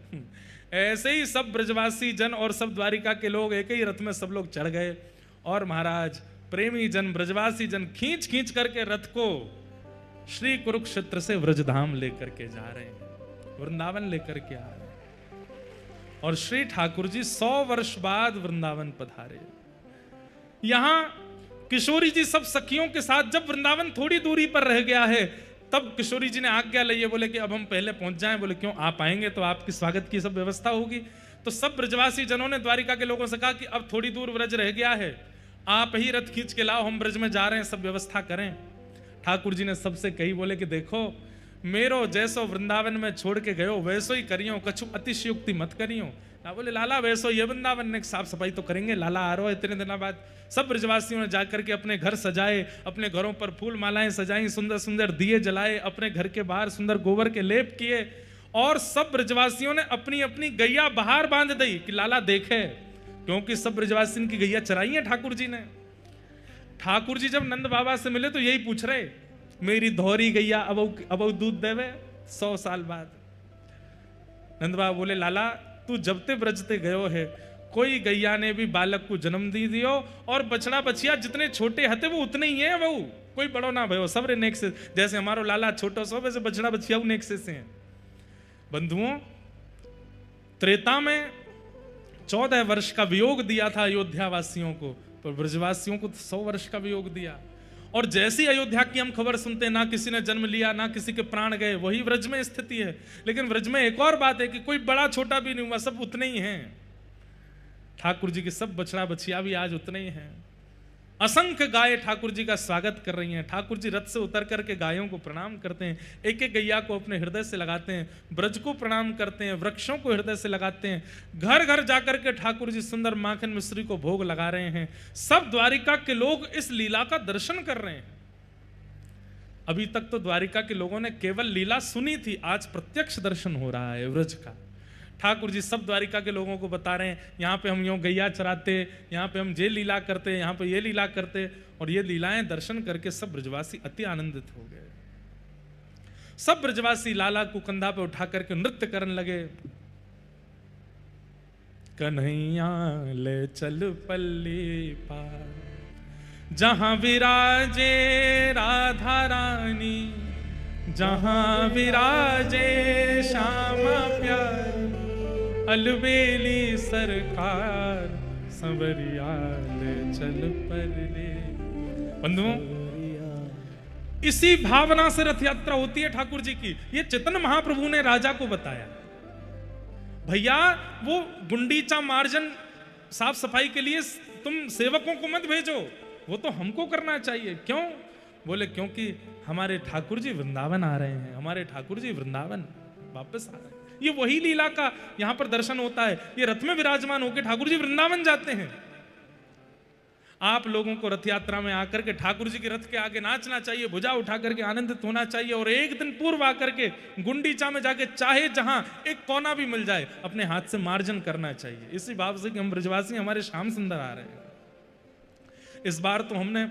ऐसे ही सब ब्रजवासी जन और सब द्वारिका के लोग एक ही रथ में सब लोग चढ़ गए। और महाराज प्रेमी जन, ब्रजवासी जन खींच खींच करके रथ को श्री कुरुक्षेत्र से व्रजधाम लेकर के जा रहे हैं, वृंदावन लेकर के आ रहे हैं। और श्री ठाकुर जी 100 वर्ष बाद वृंदावन पधारे। यहां किशोरी जी सब सखियों के साथ जब वृंदावन थोड़ी दूरी पर रह गया है, तब किशोरी जी ने आज्ञा ली है, बोले कि अब हम पहले पहुंच जाएं। बोले क्यों, आप आएंगे तो आपकी स्वागत की सब व्यवस्था होगी। तो सब ब्रजवासी जनों ने द्वारिका के लोगों से कहा कि अब थोड़ी दूर ब्रज रह गया है, आप ही रथ खींच के लाओ, हम ब्रज में जा रहे हैं, सब व्यवस्था करें। ठाकुर जी ने सबसे कही, बोले कि देखो मेरो जैसो वृंदावन में छोड़ के गयो वैसो ही करियो, कछु अतिशयोक्ति मत करियो ना। बोले लाला वैसो ये वृंदावन ने साफ सफाई तो करेंगे, लाला आ रहा है इतने दिनों बाद। सब ब्रजवासियों ने जाकर के अपने घर सजाए, अपने घरों पर फूल मालाएं सजाई, सुंदर सुंदर दिए जलाए, अपने घर के बाहर सुंदर गोबर के लेप किए। और सब ब्रजवासियों ने अपनी अपनी गैया बाहर बांध दी कि लाला देखे, क्योंकि सब ब्रजवासी की गैया चराई है ठाकुर जी ने। ठाकुर जी जब नंद बाबा से मिले तो यही पूछ रहे, मेरी धौरी गैया अब दूध देवे 100 साल बाद। नंद बाबा बोले लाला तू जब ते ब्रजते गयो है कोई गैया ने भी बालक को जन्म दी दियो, और बछड़ा बछिया जितने छोटे हते वो उतने ही है बहू, कोई बड़ो ना भयो, सब रे नेक से, जैसे हमारो लाला छोटो सो वैसे बछड़ा बछिया नेक से हैं। बंधुओं, त्रेता में 14 वर्ष का वियोग दिया था अयोध्या वासियों को, पर ब्रजवासियों को 100 वर्ष का वियोग दिया। और जैसी अयोध्या की हम खबर सुनते हैं, ना किसी ने जन्म लिया, ना किसी के प्राण गए, वही व्रज में स्थिति है। लेकिन व्रज में एक और बात है कि कोई बड़ा छोटा भी नहीं हुआ, सब उतने ही हैं। ठाकुर जी के सब बछड़ा बछिया भी आज उतने ही हैं। असंख्य गाय ठाकुर जी का स्वागत कर रही हैं। ठाकुर जी रथ से उतर करके गायों को प्रणाम करते हैं, एक एक गैया को अपने हृदय से लगाते हैं, ब्रज को प्रणाम करते हैं, वृक्षों को हृदय से लगाते हैं। घर घर जाकर के ठाकुर जी सुंदर माखन मिश्री को भोग लगा रहे हैं। सब द्वारिका के लोग इस लीला का दर्शन कर रहे हैं। अभी तक तो द्वारिका के लोगों ने केवल लीला सुनी थी, आज प्रत्यक्ष दर्शन हो रहा है व्रज का। ठाकुर जी सब द्वारिका के लोगों को बता रहे हैं, यहाँ पे हम यूं गैया चराते, यहाँ पे हम ये लीला करते, यहाँ पे ये लीला करते, और ये लीलाएं दर्शन करके सब ब्रजवासी अति आनंदित हो गए। सब ब्रजवासी लाला को कंधा पे उठा करके नृत्य करने लगे। कन्हैया ले चल पल्ली पार, जहां विराजे राधा रानी, जहां विराजे श्यामा प्यार, अलबेली सरकार संवरिया ले चल पल्ली। बंधुओं, इसी भावना से रथ यात्रा होती है ठाकुर जी की। ये चैतन्य महाप्रभु ने राजा को बताया, भैया वो गुंडीचा मार्जन साफ सफाई के लिए तुम सेवकों को मत भेजो, वो तो हमको करना चाहिए। क्यों? बोले क्योंकि हमारे ठाकुर जी वृंदावन आ रहे हैं, हमारे ठाकुर जी वृंदावन वापस आ रहे हैं। ये वही लीला का यहां पर दर्शन होता है। ये रथ में विराजमान होकर ठाकुर जी वृंदावन जाते हैं। आप लोगों को रथ यात्रा में आकर के ठाकुर जी के रथ के आगे नाचना चाहिए, भुजा उठा करके आनंदित होना चाहिए, और एक दिन पूर्व आकर के गुंडीचा में जाके चाहे जहां एक कोना भी मिल जाए अपने हाथ से मार्जन करना चाहिए, इसी भाव से कि हम ब्रजवासी हमारे श्याम सुंदर आ रहे हैं। इस बार तो हमने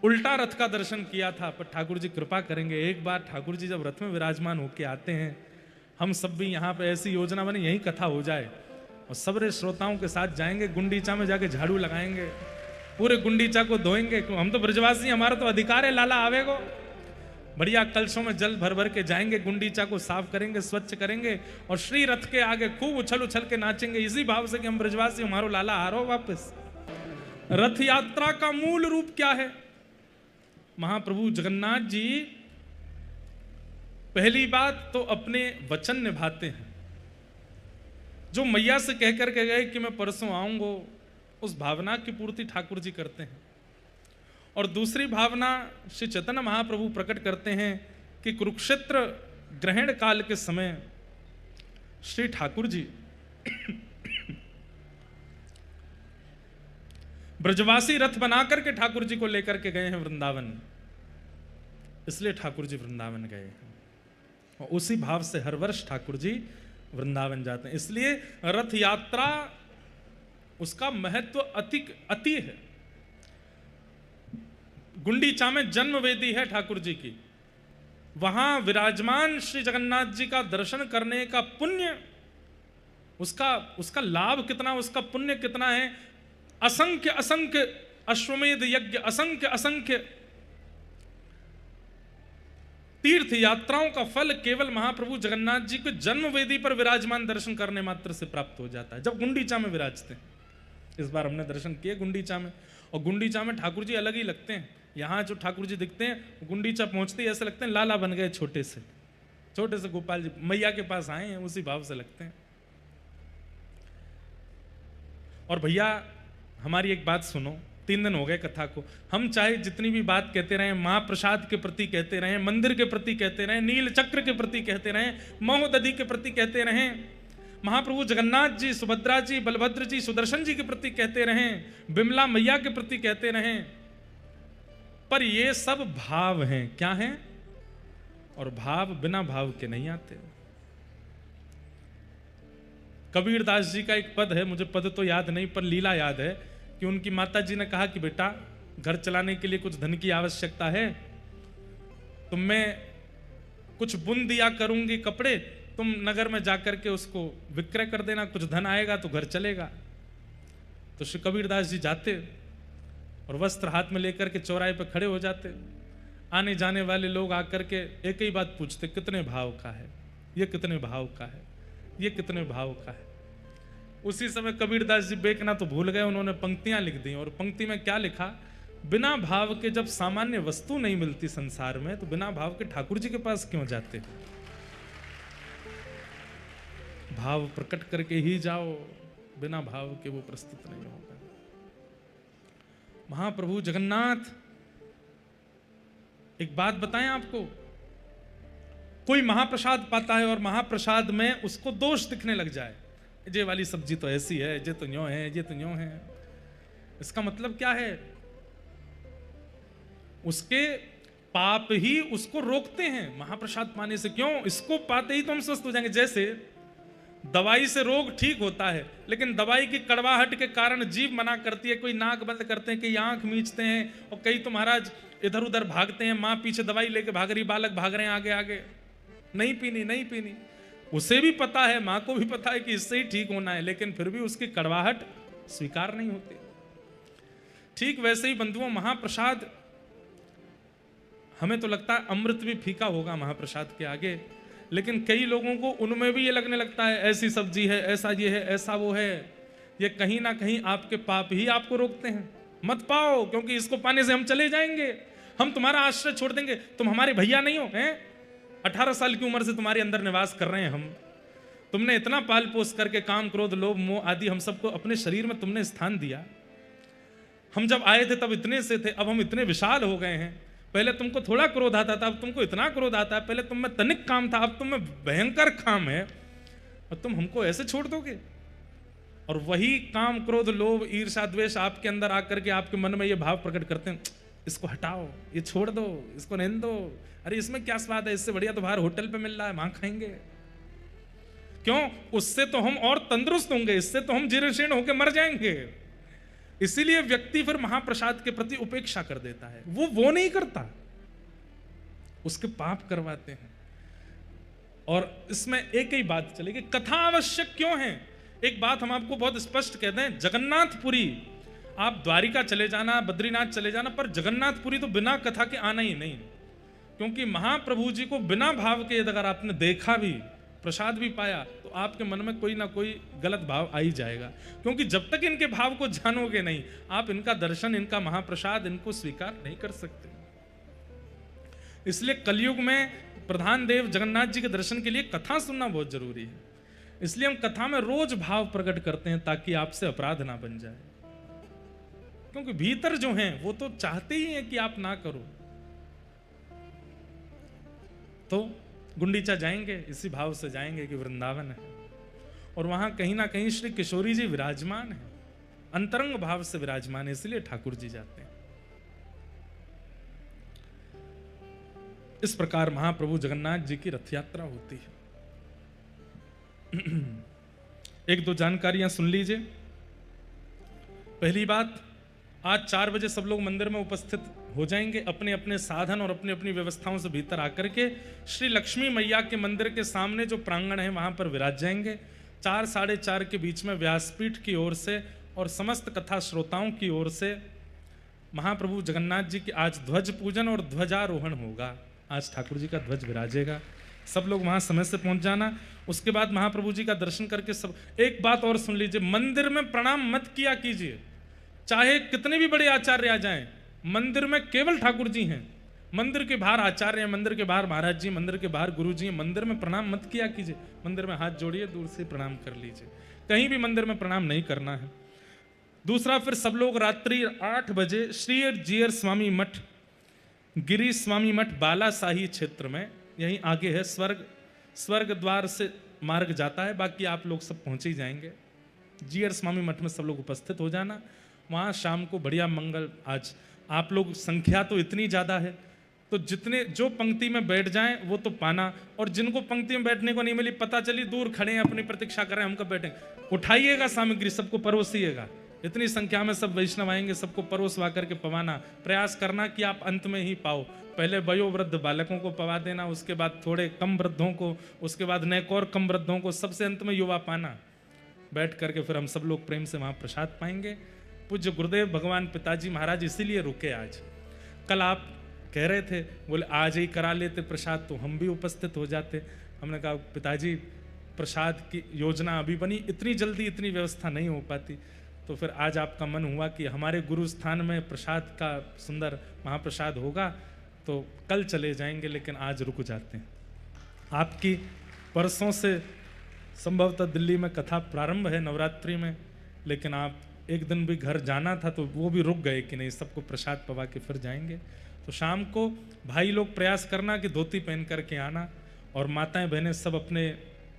उल्टा रथ का दर्शन किया था, पर ठाकुर जी कृपा करेंगे, एक बार ठाकुर जी जब रथ में विराजमान होके आते हैं, हम सब भी यहाँ पे ऐसी योजना बने यही कथा हो जाए, और सबरे श्रोताओं के साथ जाएंगे गुंडीचा में, जाके झाड़ू लगाएंगे, पूरे गुंडीचा को धोएंगे। हम तो ब्रजवासी, हमारा तो अधिकार है, लाला आवेगो। बढ़िया कलशों में जल भर भर के जाएंगे, गुंडीचा को साफ करेंगे, स्वच्छ करेंगे, और श्री रथ के आगे खूब उछल उछल के नाचेंगे, इसी भाव से कि हम ब्रजवासी, हमारो लाला आ रहा हो वापस। रथ यात्रा का मूल रूप क्या है? महाप्रभु जगन्नाथ जी पहली बात तो अपने वचन निभाते हैं। जो मैया से कह करके गए कि मैं परसों आऊंगा, उस भावना की पूर्ति ठाकुर जी करते हैं। और दूसरी भावना श्री चैतन्य महाप्रभु प्रकट करते हैं कि कुरुक्षेत्र ग्रहण काल के समय श्री ठाकुर जी ब्रजवासी रथ बना करके ठाकुर जी को लेकर के गए हैं वृंदावन, इसलिए ठाकुर जी वृंदावन गए हैं, और उसी भाव से हर वर्ष ठाकुर जी वृंदावन जाते हैं। इसलिए रथ यात्रा उसका महत्व अति है। गुंडीचा में जन्म वेदी है ठाकुर जी की, वहां विराजमान श्री जगन्नाथ जी का दर्शन करने का पुण्य, उसका लाभ कितना, उसका पुण्य कितना है। असंख्य असंख्य अश्वमेध यज्ञ, असंख्य असंख्य तीर्थ यात्राओं का फल केवल महाप्रभु जगन्नाथ जी के जन्म वेदी पर विराजमान दर्शन करने मात्र से प्राप्त हो जाता है, जब गुंडीचा में विराजते हैं। इस बार हमने दर्शन किए गुंडीचा में, और गुंडीचा में ठाकुर जी अलग ही लगते हैं। यहाँ जो ठाकुर जी दिखते हैं, गुंडीचा पहुंचते ही ऐसे लगते हैं लाला बन गए, छोटे से गोपाल जी मैया के पास आए हैं, उसी भाव से लगते हैं। और भैया हमारी एक बात सुनो, 3 दिन हो गए कथा को, हम चाहे जितनी भी बात कहते रहे, महाप्रसाद के प्रति कहते रहे, मंदिर के प्रति कहते रहे, नील चक्र के प्रति कहते रहे, महोदधि के प्रति कहते रहे, महाप्रभु जगन्नाथ जी, सुभद्रा जी, बलभद्र जी, सुदर्शन जी के प्रति कहते रहे, बिमला मैया के प्रति कहते रहे, पर ये सब भाव हैं। क्या हैं? और भाव बिना भाव के नहीं आते। कबीरदास जी का एक पद है, मुझे पद तो याद नहीं पर लीला याद है, कि उनकी माता जी ने कहा कि बेटा घर चलाने के लिए कुछ धन की आवश्यकता है, तो मैं कुछ बुन दिया करूंगी कपड़े, तुम नगर में जाकर के उसको विक्रय कर देना, कुछ धन आएगा तो घर चलेगा। तो श्री कबीरदास जी जाते और वस्त्र हाथ में लेकर के चौराहे पर खड़े हो जाते। आने जाने वाले लोग आकर के एक ही बात पूछते, कितने भाव का है ये, कितने भाव का है ये, कितने भाव का है। उसी समय कबीरदास जी बेचना तो भूल गए, उन्होंने पंक्तियां लिख दी। और पंक्ति में क्या लिखा, बिना भाव के जब सामान्य वस्तु नहीं मिलती संसार में, तो बिना भाव के ठाकुर जी के पास क्यों जाते। भाव प्रकट करके ही जाओ, बिना भाव के वो प्रस्तुत नहीं होगा। महाप्रभु जगन्नाथ, एक बात बताएं आपको, कोई महाप्रसाद पाता है और महाप्रसाद में उसको दोष दिखने लग जाए, ये वाली सब्जी तो ऐसी है, ये तो यूं है, ये तो यूं है, इसका मतलब क्या है, उसके पाप ही उसको रोकते हैं महाप्रसाद पाने से। क्यों, इसको पाते ही तो हम स्वस्थ हो जाएंगे। जैसे दवाई से रोग ठीक होता है, लेकिन दवाई की कड़वाहट के कारण जीभ मना करती है, कोई नाक बंद करते हैं, कई आंख मींचते हैं, और कई तो महाराज इधर उधर भागते हैं, माँ पीछे दवाई लेके भाग रही, बालक भाग रहे हैं आगे आगे, नहीं पीनी नहीं पीनी। उसे भी पता है, माँ को भी पता है कि इससे ही ठीक होना है, लेकिन फिर भी उसकी कड़वाहट स्वीकार नहीं होती। ठीक वैसे ही बंधुओं, महाप्रसाद हमें तो लगता है अमृत भी फीका होगा महाप्रसाद के आगे, लेकिन कई लोगों को उनमें भी ये लगने लगता है ऐसी सब्जी है, ऐसा ये है, ऐसा वो है। ये कहीं ना कहीं आपके पाप ही आपको रोकते हैं। मत पाओ, क्योंकि इसको पाने से हम चले जाएंगे, हम तुम्हारा आश्रय छोड़ देंगे, तुम हमारे भैया नहीं हो हैं। 18 साल की उम्र से तुम्हारे अंदर निवास कर रहे हैं हम, तुमने इतना पाल पोस करके काम क्रोध लोभ मोह आदि हम सबको अपने शरीर में तुमने स्थान दिया। हम जब आए थे तब इतने से थे, अब हम इतने विशाल हो गए हैं। पहले तुमको थोड़ा क्रोध आता था, अब तुमको इतना क्रोध आता है। पहले तुम में तनिक काम था, अब तुम में भयंकर काम है, और तुम हमको ऐसे छोड़ दोगे। और वही काम क्रोध लोभ ईर्ष्या द्वेष आपके अंदर आकर के आपके मन में ये भाव प्रकट करते हैं, इसको हटाओ, ये छोड़ दो, इसको रहने दो, अरे इसमें क्या स्वाद है, इससे बढ़िया तो बाहर होटल पे मिल रहा है, वहां खाएंगे। क्यों, उससे तो हम और तंदुरुस्त होंगे, इससे तो हम जीर्ण शीर्ण होकर मर जाएंगे। इसीलिए व्यक्ति फिर महाप्रसाद के प्रति उपेक्षा कर देता है। वो नहीं करता, उसके पाप करवाते हैं। और इसमें एक ही बात चलेगी, कथा आवश्यक क्यों है। एक बात हम आपको बहुत स्पष्ट कहते हैं, जगन्नाथपुरी, आप द्वारिका चले जाना, बद्रीनाथ चले जाना, पर जगन्नाथपुरी तो बिना कथा के आना ही नहीं। क्योंकि महाप्रभु जी को बिना भाव के अगर आपने देखा भी, प्रसाद भी पाया, तो आपके मन में कोई ना कोई गलत भाव आ ही जाएगा। क्योंकि जब तक इनके भाव को जानोगे नहीं, आप इनका दर्शन, इनका महाप्रसाद, इनको स्वीकार नहीं कर सकते। इसलिए कलयुग में प्रधान देव जगन्नाथ जी के दर्शन के लिए कथा सुनना बहुत जरूरी है। इसलिए हम कथा में रोज भाव प्रकट करते हैं, ताकि आपसे अपराध ना बन जाए। क्योंकि भीतर जो हैं वो तो चाहते ही हैं कि आप ना करो। तो गुंडीचा जाएंगे, इसी भाव से जाएंगे कि वृंदावन है, और वहां कहीं ना कहीं श्री किशोरी जी विराजमान है, अंतरंग भाव से विराजमान है, इसलिए ठाकुर जी जाते हैं। इस प्रकार महाप्रभु जगन्नाथ जी की रथ यात्रा होती है। एक दो जानकारियां सुन लीजिए। पहली बात, आज 4 बजे सब लोग मंदिर में उपस्थित हो जाएंगे, अपने अपने साधन और अपनी अपनी व्यवस्थाओं से भीतर आकर के श्री लक्ष्मी मैया के मंदिर के सामने जो प्रांगण है वहां पर विराज जाएंगे। 4 साढ़े 4 के बीच में व्यासपीठ की ओर से और समस्त कथा श्रोताओं की ओर से महाप्रभु जगन्नाथ जी की आज ध्वज पूजन और ध्वजारोहण होगा। आज ठाकुर जी का ध्वज विराजेगा, सब लोग वहां समय से पहुंच जाना। उसके बाद महाप्रभु जी का दर्शन करके सब, एक बात और सुन लीजिए, मंदिर में प्रणाम मत किया कीजिए, चाहे कितने भी बड़े आचार्य आ जाएं, मंदिर में केवल ठाकुर जी हैं। मंदिर के बाहर आचार्य हैं, मंदिर के बाहर महाराज जी, मंदिर के बाहर गुरु जी हैं, मंदिर में प्रणाम मत किया कीजिए। मंदिर में हाथ जोड़िए, दूर से प्रणाम कर लीजिए, कहीं भी मंदिर में प्रणाम नहीं करना है। दूसरा, फिर सब लोग रात्रि 8 बजे श्री जीयर स्वामी मठ, गिरी स्वामी मठ बालासाही क्षेत्र में, यहीं आगे है, स्वर्ग द्वार से मार्ग जाता है, बाकी आप लोग सब पहुंच ही जाएंगे। जीयर स्वामी मठ में सब लोग उपस्थित हो जाना। वहाँ शाम को बढ़िया मंगल, आज आप लोग संख्या तो इतनी ज़्यादा है, तो जितने जो पंक्ति में बैठ जाएं वो तो पाना, और जिनको पंक्ति में बैठने को नहीं मिली, पता चली दूर खड़े हैं अपनी प्रतीक्षा कर रहे हैं हम कब बैठेंगे, उठाइएगा सामग्री, सबको परोसिएगा। इतनी संख्या में सब वैष्णव आएंगे, सबको परोसवा करके पवाना, प्रयास करना कि आप अंत में ही पाओ। पहले वयोवृद्ध बालकों को पवा देना, उसके बाद थोड़े कम वृद्धों को, उसके बाद नेक और कम वृद्धों को, सबसे अंत में युवा पाना। बैठ करके फिर हम सब लोग प्रेम से वहाँ प्रसाद पाएंगे। पूज्य गुरुदेव भगवान पिताजी महाराज इसीलिए रुके आज। कल आप कह रहे थे, बोले आज ही करा लेते प्रसाद तो हम भी उपस्थित हो जाते। हमने कहा पिताजी प्रसाद की योजना अभी बनी, इतनी जल्दी इतनी व्यवस्था नहीं हो पाती। तो फिर आज आपका मन हुआ कि हमारे गुरु स्थान में प्रसाद का सुंदर महाप्रसाद होगा, तो कल चले जाएंगे, लेकिन आज रुक जाते हैं। आपकी परसों से संभवतः दिल्ली में कथा प्रारंभ है नवरात्रि में, लेकिन आप एक दिन भी घर जाना था तो वो भी रुक गए कि नहीं, सबको प्रसाद पवा के फिर जाएंगे। तो शाम को भाई लोग प्रयास करना कि धोती पहन करके आना, और माताएं बहनें सब अपने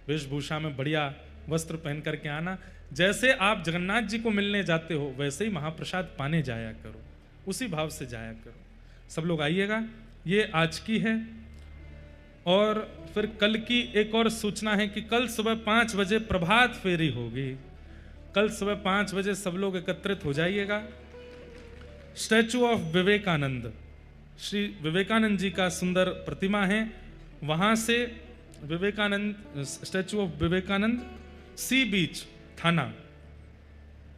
वेशभूषा में बढ़िया वस्त्र पहन करके आना। जैसे आप जगन्नाथ जी को मिलने जाते हो वैसे ही महाप्रसाद पाने जाया करो, उसी भाव से जाया करो। सब लोग आइएगा। ये आज की है। और फिर कल की एक और सूचना है कि कल सुबह 5 बजे प्रभात फेरी होगी। कल सुबह 5 बजे सब लोग एकत्रित हो जाइएगा। स्टैचू ऑफ विवेकानंद, श्री विवेकानंद जी का सुंदर प्रतिमा है, वहां से विवेकानंद, स्टैचू ऑफ विवेकानंद, सी बीच थाना,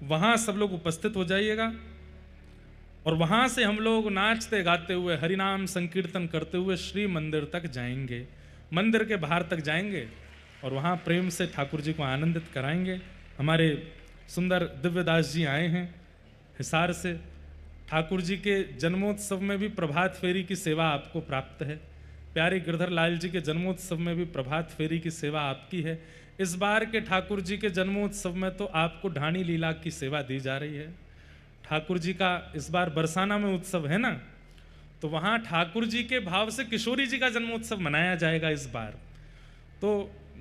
वहां सब लोग उपस्थित हो जाइएगा। और वहां से हम लोग नाचते गाते हुए हरिनाम संकीर्तन करते हुए श्री मंदिर तक जाएंगे। मंदिर के बाहर तक जाएंगे और वहां प्रेम से ठाकुर जी को आनंदित कराएंगे। हमारे सुंदर दिव्यदास जी आए हैं हिसार से। ठाकुर जी के जन्मोत्सव में भी प्रभात फेरी की सेवा आपको प्राप्त है। प्यारे गिरधर लाल जी के जन्मोत्सव में भी प्रभात फेरी की सेवा आपकी है। इस बार के ठाकुर जी के जन्मोत्सव में तो आपको ढाणी लीला की सेवा दी जा रही है। ठाकुर जी का इस बार बरसाना में उत्सव है ना, तो वहाँ ठाकुर जी के भाव से किशोरी जी का जन्मोत्सव मनाया जाएगा इस बार। तो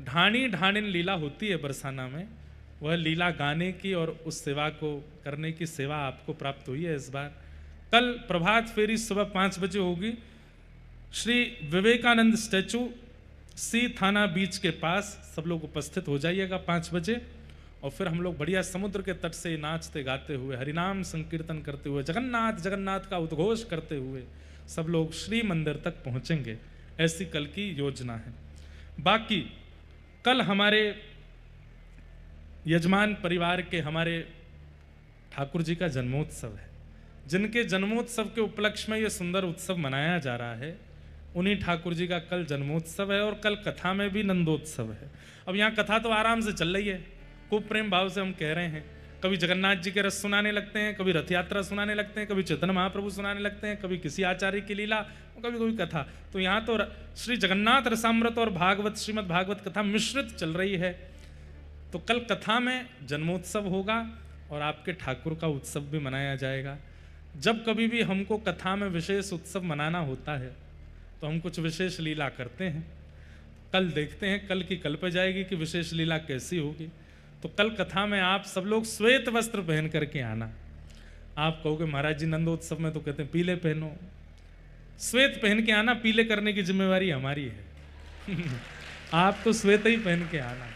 ढाणी ढाणिन लीला होती है बरसाना में, वह लीला गाने की और उस सेवा को करने की सेवा आपको प्राप्त हुई है इस बार। कल प्रभात फेरी सुबह 5 बजे होगी। श्री विवेकानंद स्टैचू, सी थाना बीच के पास सब लोग उपस्थित हो जाइएगा 5 बजे। और फिर हम लोग बढ़िया समुद्र के तट से नाचते गाते हुए हरिनाम संकीर्तन करते हुए जगन्नाथ जगन्नाथ का उद्घोष करते हुए सब लोग श्री मंदिर तक पहुंचेंगे। ऐसी कल की योजना है। बाकी कल हमारे यजमान परिवार के हमारे ठाकुर जी का जन्मोत्सव है। जिनके जन्मोत्सव के उपलक्ष्य में ये सुंदर उत्सव मनाया जा रहा है, उन्हीं ठाकुर जी का कल जन्मोत्सव है। और कल कथा में भी नंदोत्सव है। अब यहाँ कथा तो आराम से चल रही है, खूब प्रेम भाव से हम कह रहे हैं। कभी जगन्नाथ जी के रस सुनाने लगते हैं, कभी रथ यात्रा सुनाने लगते हैं, कभी चैतन्य महाप्रभु सुनाने लगते हैं, कभी किसी आचार्य की लीला, कभी कोई कथा। तो यहाँ तो श्री जगन्नाथ रसामृत और भागवत, श्रीमद् भागवत कथा मिश्रित चल रही है। तो कल कथा में जन्मोत्सव होगा और आपके ठाकुर का उत्सव भी मनाया जाएगा। जब कभी भी हमको कथा में विशेष उत्सव मनाना होता है तो हम कुछ विशेष लीला करते हैं। कल देखते हैं, कल की कल पे जाएगी कि विशेष लीला कैसी होगी। तो कल कथा में आप सब लोग श्वेत वस्त्र पहन करके आना। आप कहोगे महाराज जी नंदोत्सव में तो कहते हैं पीले पहनो, श्वेत पहन के आना, पीले करने की जिम्मेवारी हमारी है। आप तो श्वेत ही पहन के आना।